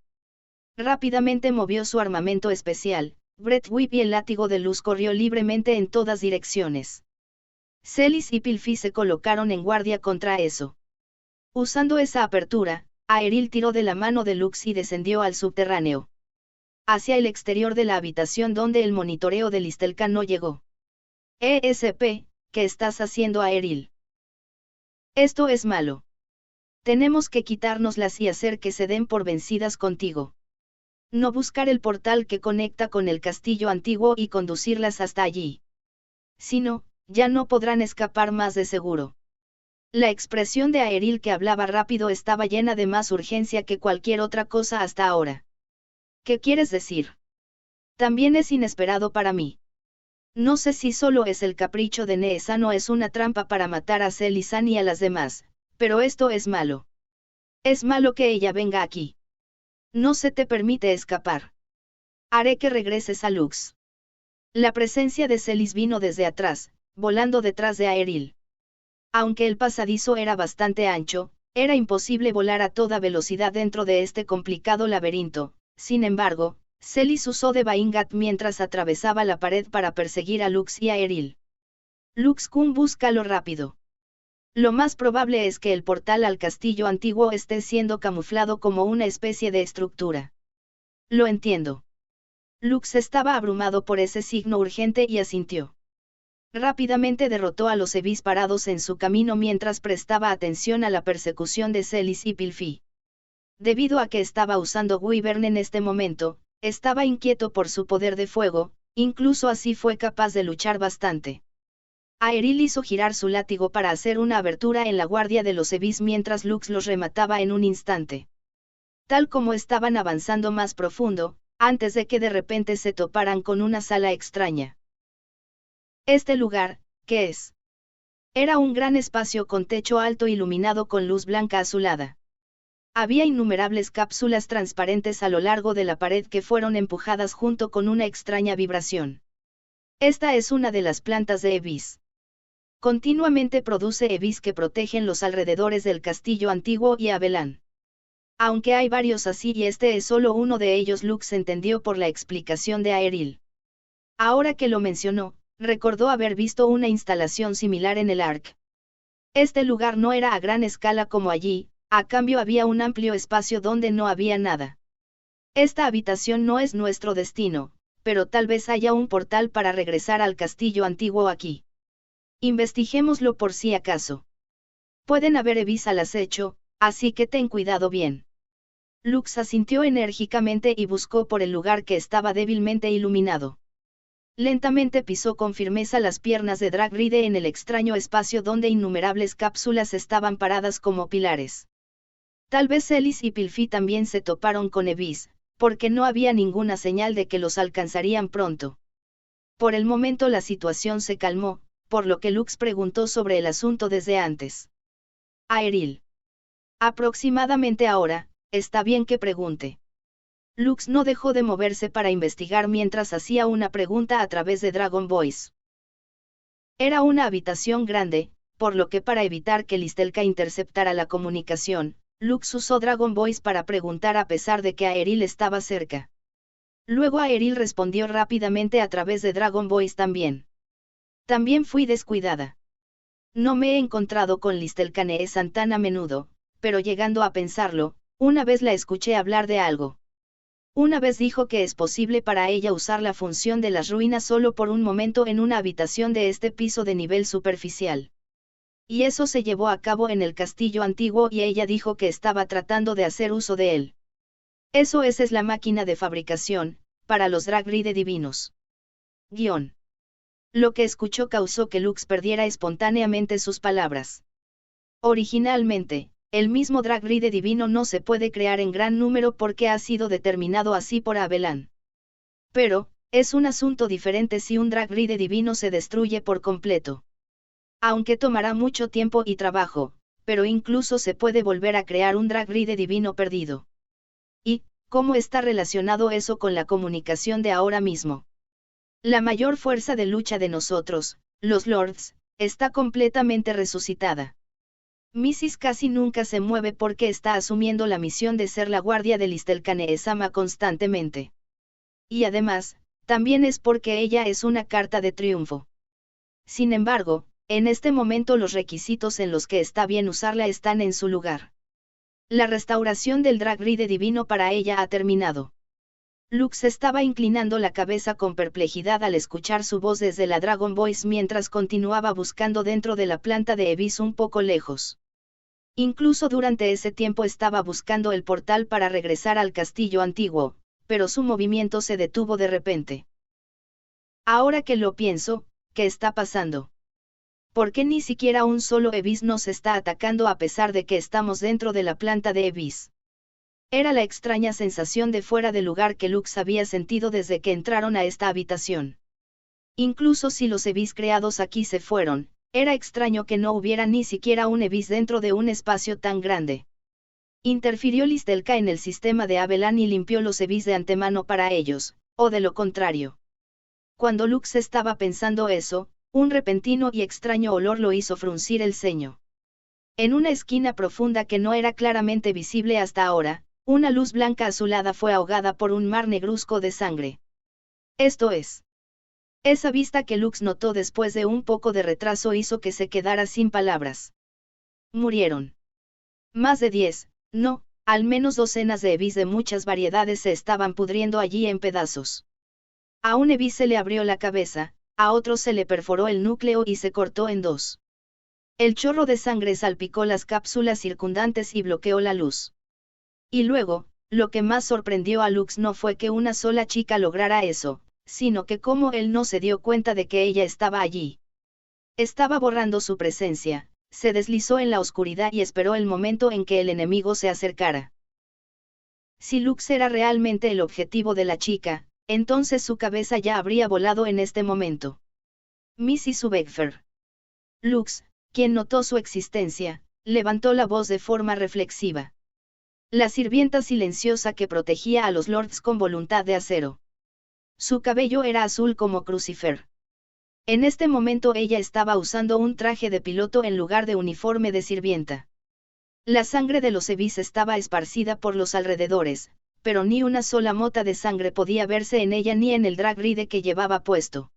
Rápidamente movió su armamento especial, Breath Whip, y el látigo de luz corrió libremente en todas direcciones. Celis y Pilfi se colocaron en guardia contra eso. Usando esa apertura, Aeril tiró de la mano de Lux y descendió al subterráneo. Hacia el exterior de la habitación donde el monitoreo de Listelka no llegó. ¿Qué estás haciendo, Aeril? Esto es malo. Tenemos que quitárnoslas y hacer que se den por vencidas contigo. No buscar el portal que conecta con el castillo antiguo y conducirlas hasta allí. Si no, ya no podrán escapar más de seguro. La expresión de Aeril, que hablaba rápido, estaba llena de más urgencia que cualquier otra cosa hasta ahora. ¿Qué quieres decir? También es inesperado para mí. No sé si solo es el capricho de Neesan o es una trampa para matar a Celis-san y a las demás, pero esto es malo. Es malo que ella venga aquí. No se te permite escapar. Haré que regreses a Lux. La presencia de Celis vino desde atrás, volando detrás de Aeril. Aunque el pasadizo era bastante ancho, era imposible volar a toda velocidad dentro de este complicado laberinto. Sin embargo, Celis usó Divine Gut mientras atravesaba la pared para perseguir a Lux y Aeril. Lux-kun, búscalo rápido. Lo más probable es que el portal al castillo antiguo esté siendo camuflado como una especie de estructura. Lo entiendo. Lux estaba abrumado por ese signo urgente y asintió. Rápidamente derrotó a los Evis parados en su camino mientras prestaba atención a la persecución de Celis y Pilfi. Debido a que estaba usando Wyvern en este momento, estaba inquieto por su poder de fuego, incluso así fue capaz de luchar bastante. Aeril hizo girar su látigo para hacer una abertura en la guardia de los Evis mientras Lux los remataba en un instante. Tal como estaban avanzando más profundo, antes de que de repente se toparan con una sala extraña. Este lugar, ¿qué es? Era un gran espacio con techo alto iluminado con luz blanca azulada. Había innumerables cápsulas transparentes a lo largo de la pared que fueron empujadas junto con una extraña vibración. Esta es una de las plantas de Evis. Continuamente produce Evis que protegen los alrededores del castillo antiguo y Abelan. Aunque hay varios así y este es solo uno de ellos, Lux entendió por la explicación de Aeril. Ahora que lo mencionó, recordó haber visto una instalación similar en el Ark. Este lugar no era a gran escala como allí, a cambio había un amplio espacio donde no había nada. Esta habitación no es nuestro destino, pero tal vez haya un portal para regresar al castillo antiguo aquí. Investiguémoslo por si acaso. Pueden haber Evis al acecho, así que ten cuidado bien. Lux asintió enérgicamente y buscó por el lugar que estaba débilmente iluminado. Lentamente pisó con firmeza las piernas de Dragride en el extraño espacio donde innumerables cápsulas estaban paradas como pilares. Tal vez Celis y Pilfi también se toparon con Evis, porque no había ninguna señal de que los alcanzarían pronto. Por el momento la situación se calmó, por lo que Lux preguntó sobre el asunto desde antes. Aeril. Aproximadamente ahora, está bien que pregunte. Lux no dejó de moverse para investigar mientras hacía una pregunta a través de Dragon Voice. Era una habitación grande, por lo que para evitar que Listelka interceptara la comunicación, Lux usó Dragon Voice para preguntar a pesar de que Aeril estaba cerca. Luego Aeril respondió rápidamente a través de Dragon Voice también. También fui descuidada. No me he encontrado con Listelka Neesan tan a menudo, pero llegando a pensarlo, una vez la escuché hablar de algo. Una vez dijo que es posible para ella usar la función de las ruinas solo por un momento en una habitación de este piso de nivel superficial. Y eso se llevó a cabo en el castillo antiguo y ella dijo que estaba tratando de hacer uso de él. Eso es la máquina de fabricación, para los Dragride divinos. Guión. Lo que escuchó causó que Lux perdiera espontáneamente sus palabras. Originalmente, el mismo Dragride divino no se puede crear en gran número porque ha sido determinado así por Abelan. Pero, es un asunto diferente si un Dragride divino se destruye por completo. Aunque tomará mucho tiempo y trabajo, pero incluso se puede volver a crear un Dragride divino perdido. ¿Y cómo está relacionado eso con la comunicación de ahora mismo? La mayor fuerza de lucha de nosotros, los Lords, está completamente resucitada. Mrs. casi nunca se mueve porque está asumiendo la misión de ser la guardia de Listelka Neesama constantemente. Y además, también es porque ella es una carta de triunfo. Sin embargo, en este momento los requisitos en los que está bien usarla están en su lugar. La restauración del Dragride divino para ella ha terminado. Lux estaba inclinando la cabeza con perplejidad al escuchar su voz desde la Dragon Voice mientras continuaba buscando dentro de la planta de Evis un poco lejos. Incluso durante ese tiempo estaba buscando el portal para regresar al castillo antiguo, pero su movimiento se detuvo de repente. Ahora que lo pienso, ¿qué está pasando? ¿Por qué ni siquiera un solo Evis nos está atacando a pesar de que estamos dentro de la planta de Evis? Era la extraña sensación de fuera de lugar que Lux había sentido desde que entraron a esta habitación. Incluso si los Evis creados aquí se fueron, era extraño que no hubiera ni siquiera un Evis dentro de un espacio tan grande. Interfirió Listelka en el sistema de Abelan y limpió los Evis de antemano para ellos, o de lo contrario. Cuando Lux estaba pensando eso, un repentino y extraño olor lo hizo fruncir el ceño. En una esquina profunda que no era claramente visible hasta ahora, una luz blanca azulada fue ahogada por un mar negruzco de sangre. Esto es. Esa vista que Lux notó después de un poco de retraso hizo que se quedara sin palabras. Murieron. Más de 10, no, al menos docenas de Evis de muchas variedades se estaban pudriendo allí en pedazos. A un Evis se le abrió la cabeza, a otro se le perforó el núcleo y se cortó en dos. El chorro de sangre salpicó las cápsulas circundantes y bloqueó la luz. Y luego, lo que más sorprendió a Lux no fue que una sola chica lograra eso, sino que como él no se dio cuenta de que ella estaba allí. Estaba borrando su presencia, se deslizó en la oscuridad y esperó el momento en que el enemigo se acercara. Si Lux era realmente el objetivo de la chica, entonces su cabeza ya habría volado en este momento. Mrs. Beckfer. Lux, quien notó su existencia, levantó la voz de forma reflexiva. La sirvienta silenciosa que protegía a los lords con voluntad de acero. Su cabello era azul como Crucifer. En este momento ella estaba usando un traje de piloto en lugar de uniforme de sirvienta. La sangre de los Evis estaba esparcida por los alrededores, pero ni una sola mota de sangre podía verse en ella ni en el drag ride que llevaba puesto.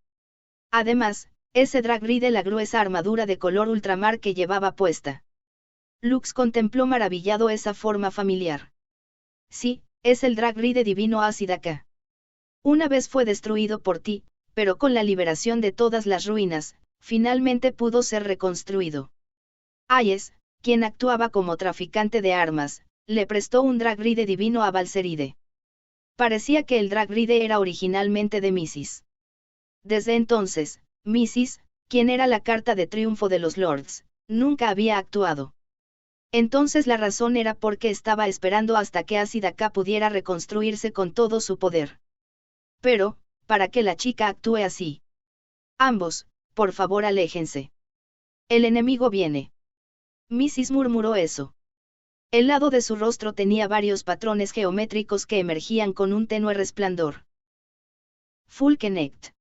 Además, ese drag ride la gruesa armadura de color ultramar que llevaba puesta. Lux contempló maravillado esa forma familiar. Sí, es el drag ride divino Asidaka. Una vez fue destruido por ti, pero con la liberación de todas las ruinas, finalmente pudo ser reconstruido. Ayes, quien actuaba como traficante de armas, le prestó un drag ride divino a Balseride. Parecía que el drag ride era originalmente de Mrs. Desde entonces, Mrs., quien era la carta de triunfo de los lords, nunca había actuado. Entonces la razón era porque estaba esperando hasta que Asidaka pudiera reconstruirse con todo su poder. Pero, ¿para qué la chica actúe así? Ambos, por favor aléjense. El enemigo viene. Mrs. murmuró eso. El lado de su rostro tenía varios patrones geométricos que emergían con un tenue resplandor. Full Connect.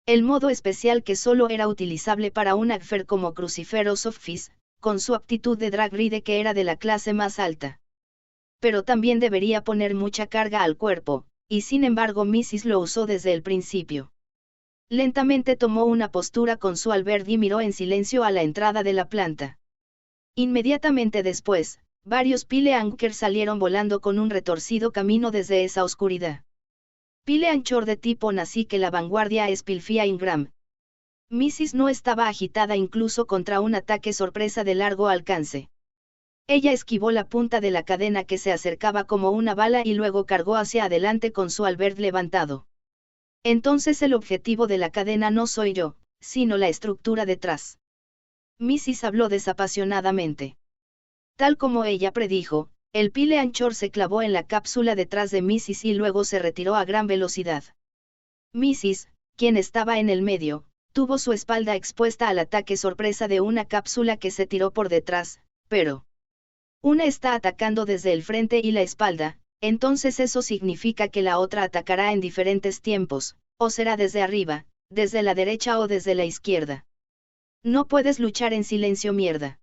El modo especial que solo era utilizable para un Agfer como Crucifer o Sophis, con su aptitud de drag ride que era de la clase más alta. Pero también debería poner mucha carga al cuerpo, y sin embargo Mrs. lo usó desde el principio. Lentamente tomó una postura con su halberd y miró en silencio a la entrada de la planta. Inmediatamente después, varios Pile Anchor salieron volando con un retorcido camino desde esa oscuridad. Pile Anchor de tipo nazi que la vanguardia es Pilfia Ingram. Mrs. no estaba agitada incluso contra un ataque sorpresa de largo alcance. Ella esquivó la punta de la cadena que se acercaba como una bala y luego cargó hacia adelante con su halberd levantado. Entonces el objetivo de la cadena no soy yo, sino la estructura detrás. Mrs. habló desapasionadamente. Tal como ella predijo, el Pile Anchor se clavó en la cápsula detrás de Mrs. y luego se retiró a gran velocidad. Mrs., quien estaba en el medio, tuvo su espalda expuesta al ataque sorpresa de una cápsula que se tiró por detrás, pero una está atacando desde el frente y la espalda, entonces eso significa que la otra atacará en diferentes tiempos, o será desde arriba, desde la derecha o desde la izquierda. No puedes luchar en silencio, mierda.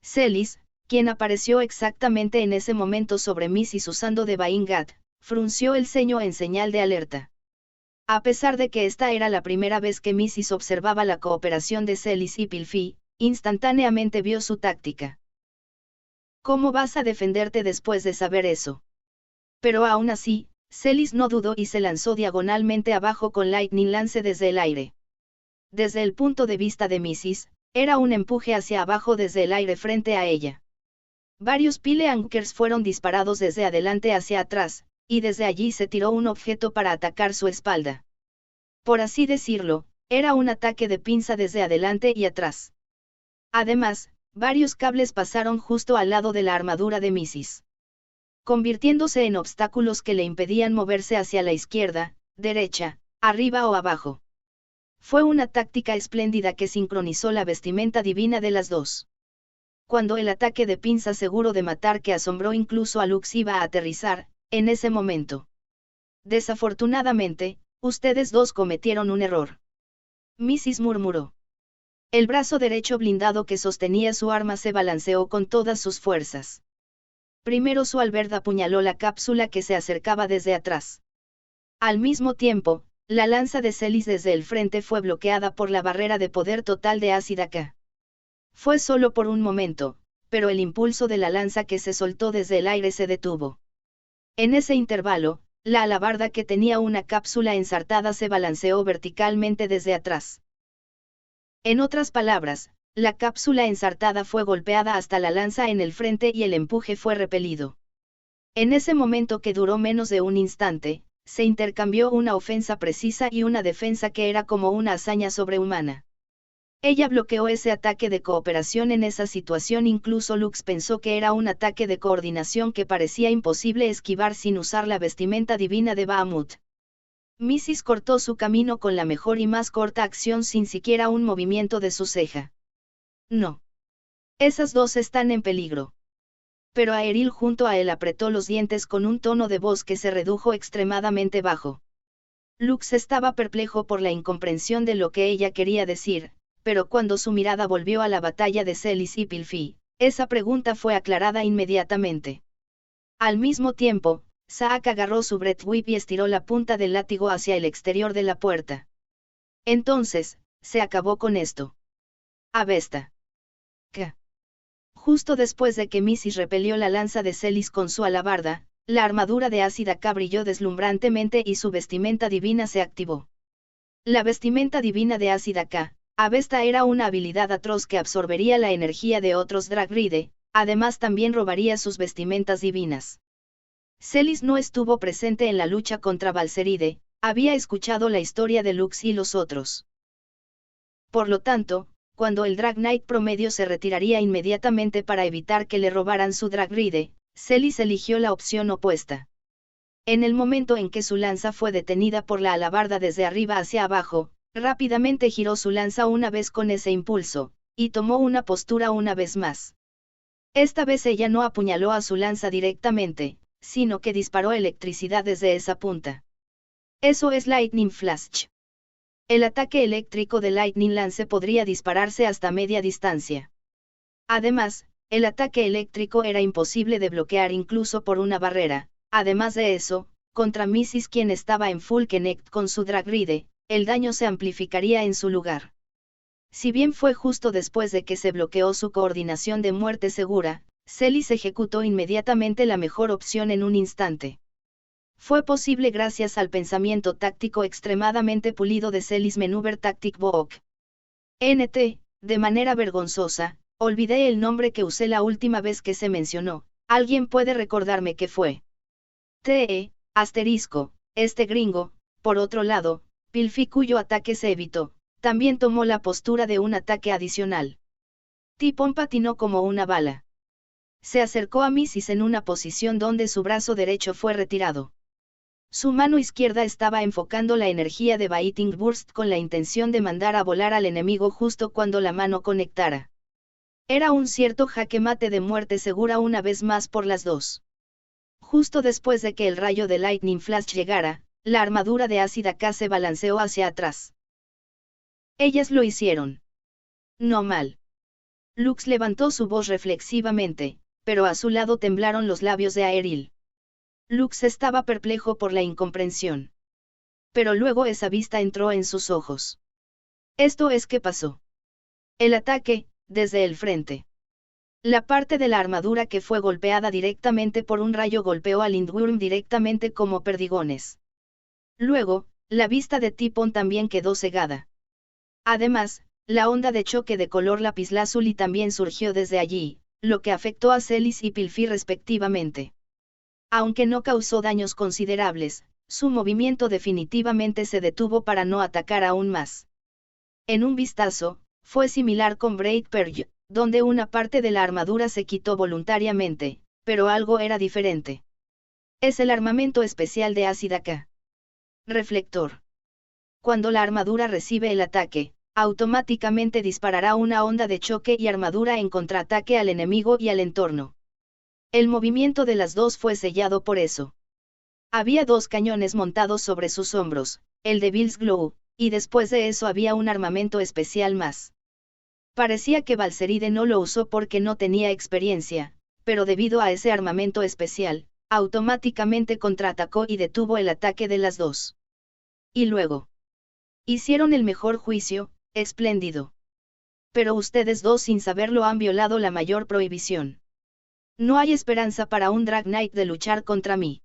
Celis, quien apareció exactamente en ese momento sobre Mrs. usando de Baingat, frunció el ceño en señal de alerta. A pesar de que esta era la primera vez que Mrs. observaba la cooperación de Celis y Pilfi, instantáneamente vio su táctica. ¿Cómo vas a defenderte después de saber eso? Pero aún así, Celis no dudó y se lanzó diagonalmente abajo con Lightning Lance desde el aire. Desde el punto de vista de Mrs., era un empuje hacia abajo desde el aire frente a ella. Varios Pile Anchors fueron disparados desde adelante hacia atrás, y desde allí se tiró un objeto para atacar su espalda. Por así decirlo, era un ataque de pinza desde adelante y atrás. Además, varios cables pasaron justo al lado de la armadura de Mrs., convirtiéndose en obstáculos que le impedían moverse hacia la izquierda, derecha, arriba o abajo. Fue una táctica espléndida que sincronizó la vestimenta divina de las dos. Cuando el ataque de pinza seguro de matar que asombró incluso a Lux iba a aterrizar, en ese momento. Desafortunadamente, ustedes dos cometieron un error. Mrs. murmuró. El brazo derecho blindado que sostenía su arma se balanceó con todas sus fuerzas. Primero su halberd apuñaló la cápsula que se acercaba desde atrás. Al mismo tiempo, la lanza de Celis desde el frente fue bloqueada por la barrera de poder total de Asidaka. Fue solo por un momento, pero el impulso de la lanza que se soltó desde el aire se detuvo. En ese intervalo, la alabarda que tenía una cápsula ensartada se balanceó verticalmente desde atrás. En otras palabras, la cápsula ensartada fue golpeada hasta la lanza en el frente y el empuje fue repelido. En ese momento, que duró menos de un instante, se intercambió una ofensa precisa y una defensa que era como una hazaña sobrehumana. Ella bloqueó ese ataque de cooperación en esa situación. Incluso Lux pensó que era un ataque de coordinación que parecía imposible esquivar sin usar la vestimenta divina de Bahamut. Mrs. cortó su camino con la mejor y más corta acción sin siquiera un movimiento de su ceja. No. Esas dos están en peligro. Pero Aeril junto a él apretó los dientes con un tono de voz que se redujo extremadamente bajo. Lux estaba perplejo por la incomprensión de lo que ella quería decir, pero cuando su mirada volvió a la batalla de Celis y Pilfi, esa pregunta fue aclarada inmediatamente. Al mismo tiempo, Saak agarró su Breath Whip y estiró la punta del látigo hacia el exterior de la puerta. Entonces, se acabó con esto. Avesta. ¿Qué? Justo después de que Mrs. repelió la lanza de Celis con su alabarda, la armadura de Acid K brilló deslumbrantemente y su vestimenta divina se activó. La vestimenta divina de Acid K, Avesta, era una habilidad atroz que absorbería la energía de otros Dragride, además también robaría sus vestimentas divinas. Celis no estuvo presente en la lucha contra Balceride, había escuchado la historia de Lux y los otros. Por lo tanto, cuando el Drag Knight promedio se retiraría inmediatamente para evitar que le robaran su Dragride, Celis eligió la opción opuesta. En el momento en que su lanza fue detenida por la alabarda desde arriba hacia abajo, rápidamente giró su lanza una vez con ese impulso, y tomó una postura una vez más. Esta vez ella no apuñaló a su lanza directamente, sino que disparó electricidad desde esa punta. Eso es Lightning Flash. El ataque eléctrico de Lightning Lance podría dispararse hasta media distancia. Además, el ataque eléctrico era imposible de bloquear incluso por una barrera. Además de eso, contra Mrs. quien estaba en full connect con su Dragride, el daño se amplificaría en su lugar. Si bien fue justo después de que se bloqueó su coordinación de muerte segura, Celis ejecutó inmediatamente la mejor opción en un instante. Fue posible gracias al pensamiento táctico extremadamente pulido de Celis Maneuver Tactic Book. NT, de manera vergonzosa, olvidé el nombre que usé la última vez que se mencionó. ¿Alguien puede recordarme qué fue? Este gringo, por otro lado, Pilfi, cuyo ataque se evitó, también tomó la postura de un ataque adicional. Tipón patinó como una bala. Se acercó a Mrs. en una posición donde su brazo derecho fue retirado. Su mano izquierda estaba enfocando la energía de Biting Burst con la intención de mandar a volar al enemigo justo cuando la mano conectara. Era un cierto jaque mate de muerte segura una vez más por las dos. Justo después de que el rayo de Lightning Flash llegara, la armadura de Acid K se balanceó hacia atrás. Ellas lo hicieron. No mal. Lux levantó su voz reflexivamente, pero a su lado temblaron los labios de Aeril. Lux estaba perplejo por la incomprensión. Pero luego esa vista entró en sus ojos. Esto es que pasó. El ataque, desde el frente. La parte de la armadura que fue golpeada directamente por un rayo golpeó a Lindworm directamente como perdigones. Luego, la vista de Tipón también quedó cegada. Además, la onda de choque de color lapislázuli también surgió desde allí, lo que afectó a Celis y Pilfi respectivamente. Aunque no causó daños considerables, su movimiento definitivamente se detuvo para no atacar aún más. En un vistazo, fue similar con Braid Purge, donde una parte de la armadura se quitó voluntariamente, pero algo era diferente. Es el armamento especial de Acid K. Reflector. Cuando la armadura recibe el ataque, automáticamente disparará una onda de choque y armadura en contraataque al enemigo y al entorno. El movimiento de las dos fue sellado por eso. Había dos cañones montados sobre sus hombros, el de Bill's Glow, y después de eso había un armamento especial más. Parecía que Balceride no lo usó porque no tenía experiencia, pero debido a ese armamento especial, automáticamente contraatacó y detuvo el ataque de las dos. Y luego. Hicieron el mejor juicio, espléndido. Pero ustedes dos sin saberlo han violado la mayor prohibición. No hay esperanza para un Drag Knight de luchar contra mí.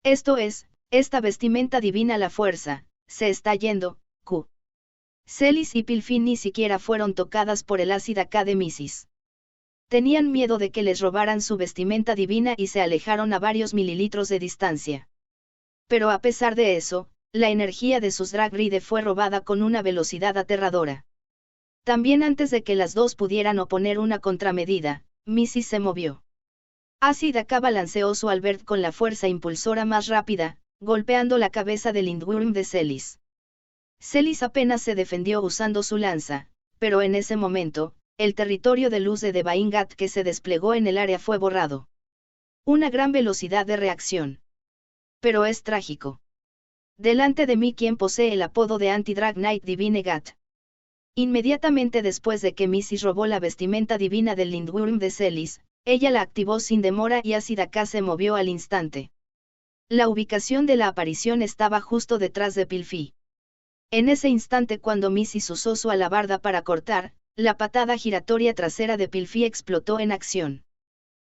Esto es, esta vestimenta divina la fuerza, se está yendo, Q. Celis y Pilfi ni siquiera fueron tocadas por el ácido K de Mrs. Tenían miedo de que les robaran su vestimenta divina y se alejaron a varios mililitros de distancia. Pero a pesar de eso, la energía de sus drag ride fue robada con una velocidad aterradora. También antes de que las dos pudieran oponer una contramedida, Mrs. se movió. Ácida K balanceó su Albert con la fuerza impulsora más rápida, golpeando la cabeza del Lindworm de Celis. Celis apenas se defendió usando su lanza, pero en ese momento, el territorio de luz de Devaingat que se desplegó en el área fue borrado. Una gran velocidad de reacción. Pero es trágico. Delante de mí quien posee el apodo de Anti-Drag Knight Divine Gat. Inmediatamente después de que Mrs. robó la vestimenta divina del Lindworm de Celis, ella la activó sin demora y Ácida K se movió al instante. La ubicación de la aparición estaba justo detrás de Pilfi. En ese instante cuando Mrs. usó su alabarda para cortar, la patada giratoria trasera de Pilfi explotó en acción.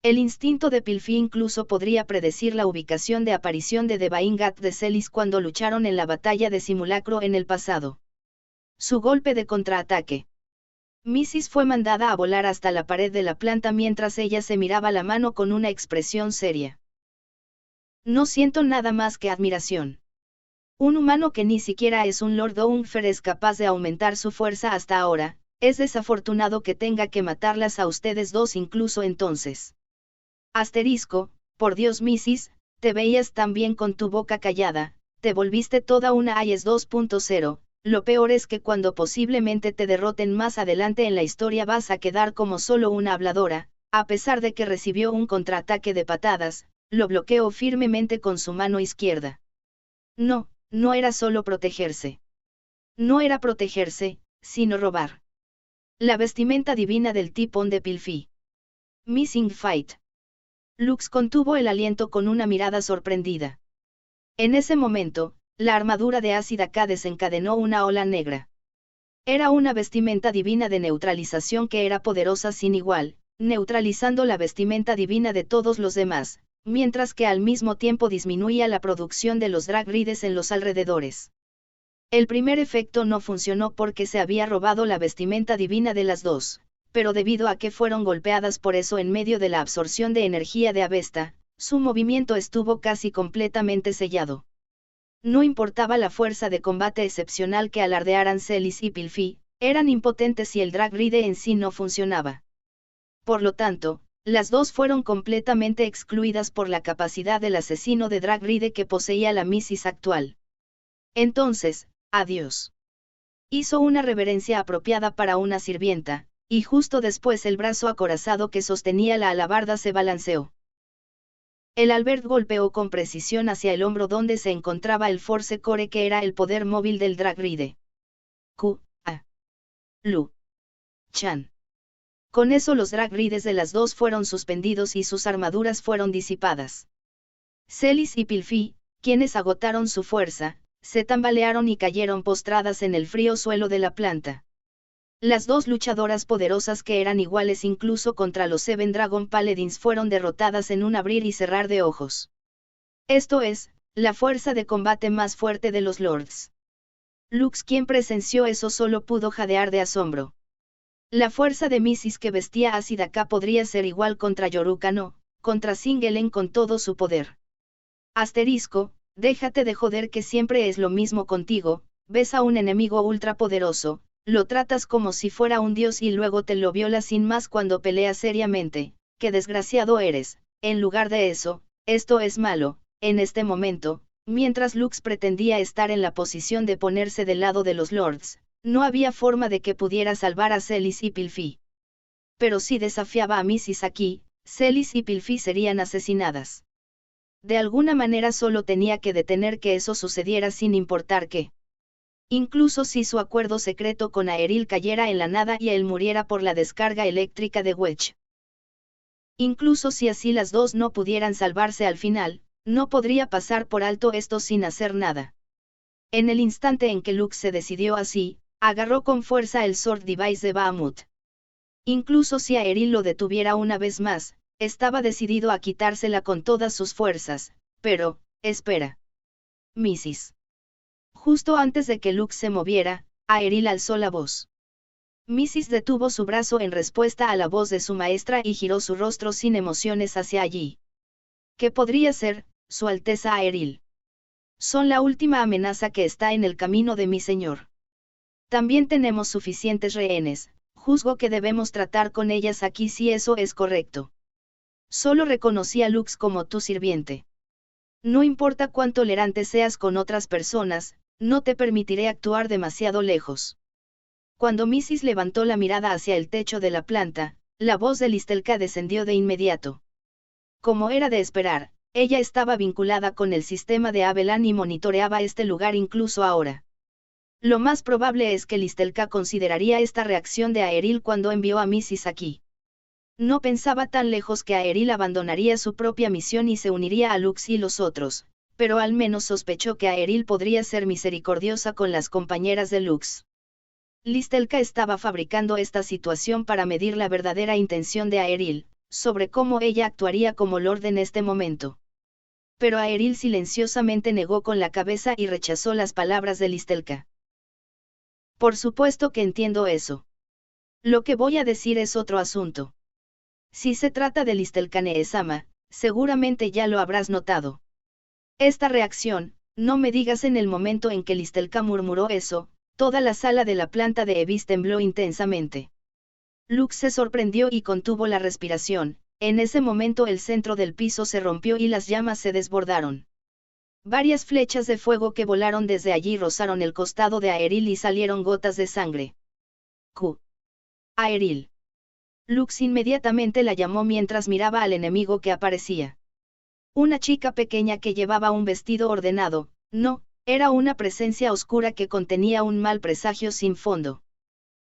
El instinto de Pilfi incluso podría predecir la ubicación de aparición de Devaingat de Celis cuando lucharon en la batalla de Simulacro en el pasado. Su golpe de contraataque. Mrs. fue mandada a volar hasta la pared de la planta mientras ella se miraba la mano con una expresión seria. No siento nada más que admiración. Un humano que ni siquiera es un Lord Downfer es capaz de aumentar su fuerza hasta ahora, es desafortunado que tenga que matarlas a ustedes dos incluso entonces. Asterisco, por Dios Mrs., te veías tan bien con tu boca callada, te volviste toda una IS 2.0, lo peor es que cuando posiblemente te derroten más adelante en la historia vas a quedar como solo una habladora, a pesar de que recibió un contraataque de patadas, lo bloqueó firmemente con su mano izquierda. No, no era solo protegerse. No era protegerse, sino robar. La vestimenta divina del tipón de Pilfi. Missing Fight. Lux contuvo el aliento con una mirada sorprendida. En ese momento, la armadura de Ácida K desencadenó una ola negra. Era una vestimenta divina de neutralización que era poderosa sin igual, neutralizando la vestimenta divina de todos los demás, mientras que al mismo tiempo disminuía la producción de los drag rides en los alrededores. El primer efecto no funcionó porque se había robado la vestimenta divina de las dos, pero debido a que fueron golpeadas por eso en medio de la absorción de energía de Avesta, su movimiento estuvo casi completamente sellado. No importaba la fuerza de combate excepcional que alardearan Celis y Pilfi, eran impotentes y el drag ride en sí no funcionaba. Por lo tanto, las dos fueron completamente excluidas por la capacidad del asesino de drag ride que poseía la Mrs. actual. Entonces, adiós. Hizo una reverencia apropiada para una sirvienta, y justo después el brazo acorazado que sostenía la alabarda se balanceó. El Albert golpeó con precisión hacia el hombro donde se encontraba el Force Core que era el poder móvil del drag ride. Lu Chan. Con eso los drag rides de las dos fueron suspendidos y sus armaduras fueron disipadas. Celis y Pilfi, quienes agotaron su fuerza, se tambalearon y cayeron postradas en el frío suelo de la planta. Las dos luchadoras poderosas que eran iguales incluso contra los Seven Dragon Paladins fueron derrotadas en un abrir y cerrar de ojos. Esto es, la fuerza de combate más fuerte de los Lords. Lux, quien presenció eso, solo pudo jadear de asombro. La fuerza de Mrs. que vestía Ácida K podría ser igual contra Yoruka no, contra Singelen con todo su poder. Asterisco, déjate de joder que siempre es lo mismo contigo, ves a un enemigo ultrapoderoso, lo tratas como si fuera un dios y luego te lo violas sin más cuando peleas seriamente, qué desgraciado eres. En lugar de eso, esto es malo. En este momento, mientras Lux pretendía estar en la posición de ponerse del lado de los Lords, no había forma de que pudiera salvar a Celis y Pilfi. Pero si desafiaba a Mrs. aquí, Celis y Pilfi serían asesinadas. De alguna manera solo tenía que detener que eso sucediera sin importar qué. Incluso si su acuerdo secreto con Aeril cayera en la nada y él muriera por la descarga eléctrica de Wedge. Incluso si así las dos no pudieran salvarse al final, no podría pasar por alto esto sin hacer nada. En el instante en que Lux se decidió así, agarró con fuerza el Sword Device de Bahamut. Incluso si Aeril lo detuviera una vez más, estaba decidido a quitársela con todas sus fuerzas, pero, espera. Mrs. Justo antes de que Lux se moviera, Aeril alzó la voz. Mrs. detuvo su brazo en respuesta a la voz de su maestra y giró su rostro sin emociones hacia allí. ¿Qué podría ser, Su Alteza Aeril? Son la última amenaza que está en el camino de mi señor. También tenemos suficientes rehenes, juzgo que debemos tratar con ellas aquí si eso es correcto. Solo reconocí a Lux como tu sirviente. No importa cuán tolerante seas con otras personas, no te permitiré actuar demasiado lejos. Cuando Mrs. levantó la mirada hacia el techo de la planta, la voz de Listelka descendió de inmediato. Como era de esperar, ella estaba vinculada con el sistema de Abelan y monitoreaba este lugar incluso ahora. Lo más probable es que Listelka consideraría esta reacción de Aeril cuando envió a Mrs. aquí. No pensaba tan lejos que Aeril abandonaría su propia misión y se uniría a Lux y los otros, pero al menos sospechó que Aeril podría ser misericordiosa con las compañeras de Lux. Listelka estaba fabricando esta situación para medir la verdadera intención de Aeril, sobre cómo ella actuaría como Lord en este momento. Pero Aeril silenciosamente negó con la cabeza y rechazó las palabras de Listelka. Por supuesto que entiendo eso. Lo que voy a decir es otro asunto. Si se trata de Listelka Neesama, seguramente ya lo habrás notado. Esta reacción, no me digas en el momento en que Listelka murmuró eso, toda la sala de la planta de Evis tembló intensamente. Lux se sorprendió y contuvo la respiración, en ese momento el centro del piso se rompió y las llamas se desbordaron. Varias flechas de fuego que volaron desde allí rozaron el costado de Aeril y salieron gotas de sangre. ¡Q! Aeril. Lux inmediatamente la llamó mientras miraba al enemigo que aparecía. Una chica pequeña que llevaba un vestido ordenado, no, era una presencia oscura que contenía un mal presagio sin fondo.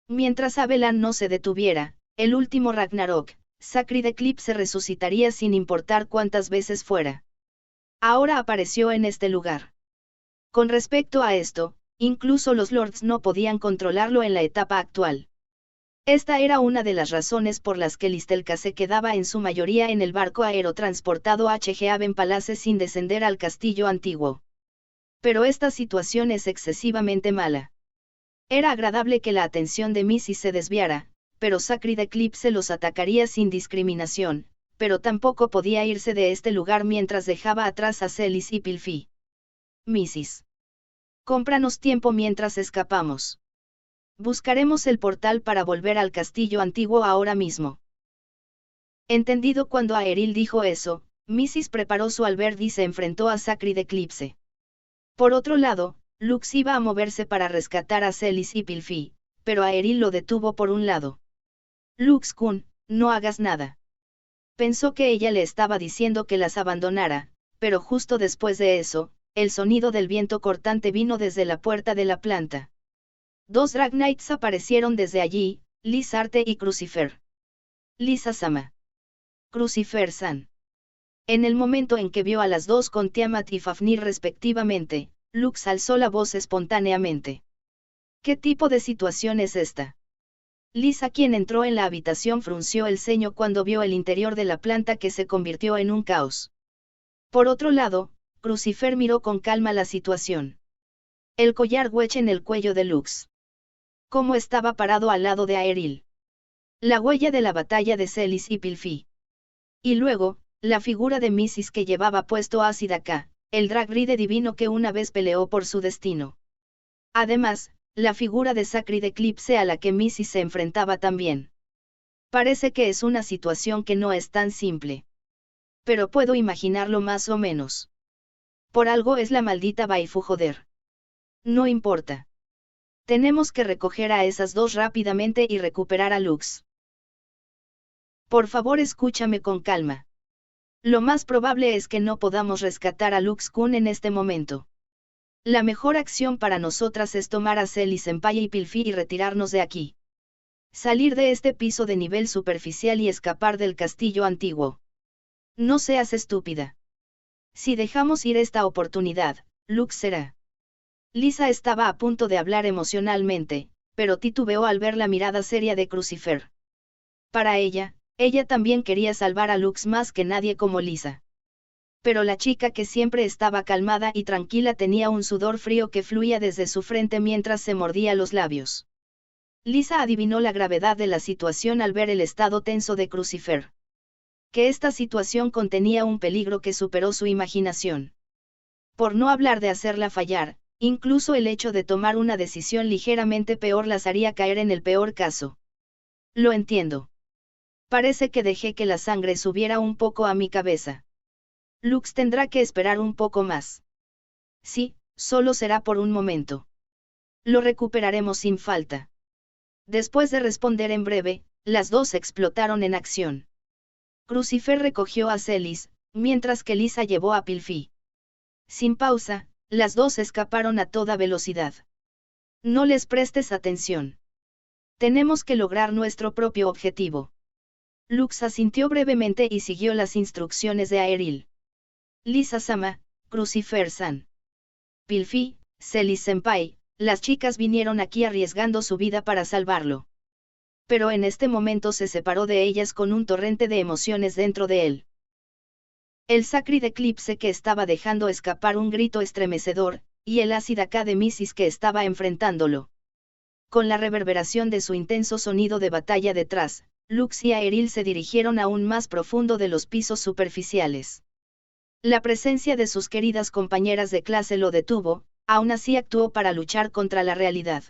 Mientras Abelan no se detuviera, el último Ragnarok, Sacred Eclipse resucitaría sin importar cuántas veces fuera. Ahora apareció en este lugar. Con respecto a esto, incluso los lords no podían controlarlo en la etapa actual. Esta era una de las razones por las que Listelka se quedaba en su mayoría en el barco aerotransportado H.G. Aven Palace sin descender al castillo antiguo. Pero esta situación es excesivamente mala. Era agradable que la atención de Missy se desviara, pero Sacred Eclipse los atacaría sin discriminación, pero tampoco podía irse de este lugar mientras dejaba atrás a Celis y Pilfi. Mrs. Cómpranos tiempo mientras escapamos. Buscaremos el portal para volver al castillo antiguo ahora mismo. Entendido cuando Aeril dijo eso, Mrs. preparó su albergue y se enfrentó a Sacred Eclipse. Por otro lado, Lux iba a moverse para rescatar a Celis y Pilfi, pero Aeril lo detuvo por un lado. Lux-kun, no hagas nada. Pensó que ella le estaba diciendo que las abandonara, pero justo después de eso, el sonido del viento cortante vino desde la puerta de la planta. Dos Drag Knights aparecieron desde allí, Lizarte y Crucifer. Lisa-sama. Crucifer-san. En el momento en que vio a las dos con Tiamat y Fafnir respectivamente, Lux alzó la voz espontáneamente. ¿Qué tipo de situación es esta? Lisa, quien entró en la habitación, frunció el ceño cuando vio el interior de la planta que se convirtió en un caos. Por otro lado, Crucifer miró con calma la situación. El collar Wedge en el cuello de Lux. Cómo estaba parado al lado de Aeril. La huella de la batalla de Celis y Pilfi. Y luego, la figura de Mrs. que llevaba puesto a Sidaka, el Dragride divino que una vez peleó por su destino. Además, la figura de Sacred Eclipse a la que Mrs. se enfrentaba también. Parece que es una situación que no es tan simple. Pero puedo imaginarlo más o menos. Por algo es la maldita Baifu, joder. No importa. Tenemos que recoger a esas dos rápidamente y recuperar a Lux. Por favor, escúchame con calma. Lo más probable es que no podamos rescatar a Lux-kun en este momento. La mejor acción para nosotras es tomar a Celis Senpai y Pilfi y retirarnos de aquí. Salir de este piso de nivel superficial y escapar del castillo antiguo. No seas estúpida. Si dejamos ir esta oportunidad, Lux será. Lisa estaba a punto de hablar emocionalmente, pero titubeó al ver la mirada seria de Crucifer. Para ella, Ella también quería salvar a Lux más que nadie como Lisa. Pero la chica que siempre estaba calmada y tranquila tenía un sudor frío que fluía desde su frente mientras se mordía los labios. Lisa adivinó la gravedad de la situación al ver el estado tenso de Crucifer. Que esta situación contenía un peligro que superó su imaginación. Por no hablar de hacerla fallar, incluso el hecho de tomar una decisión ligeramente peor las haría caer en el peor caso. Lo entiendo. Parece que dejé que la sangre subiera un poco a mi cabeza. Lux tendrá que esperar un poco más. Sí, solo será por un momento. Lo recuperaremos sin falta. Después de responder en breve, las dos explotaron en acción. Crucifer recogió a Celis, mientras que Lisa llevó a Pilfi. Sin pausa, las dos escaparon a toda velocidad. No les prestes atención. Tenemos que lograr nuestro propio objetivo. Lux asintió brevemente y siguió las instrucciones de Aeril. Lisa-sama, Crucifer-san. Pilfi, Celis-senpai, las chicas vinieron aquí arriesgando su vida para salvarlo. Pero en este momento se separó de ellas con un torrente de emociones dentro de él. El Sacred Eclipse que estaba dejando escapar un grito estremecedor, y el Acid Academicis que estaba enfrentándolo. Con la reverberación de su intenso sonido de batalla detrás, Lux y Aeril se dirigieron aún más profundo de los pisos superficiales. La presencia de sus queridas compañeras de clase lo detuvo, aún así actuó para luchar contra la realidad.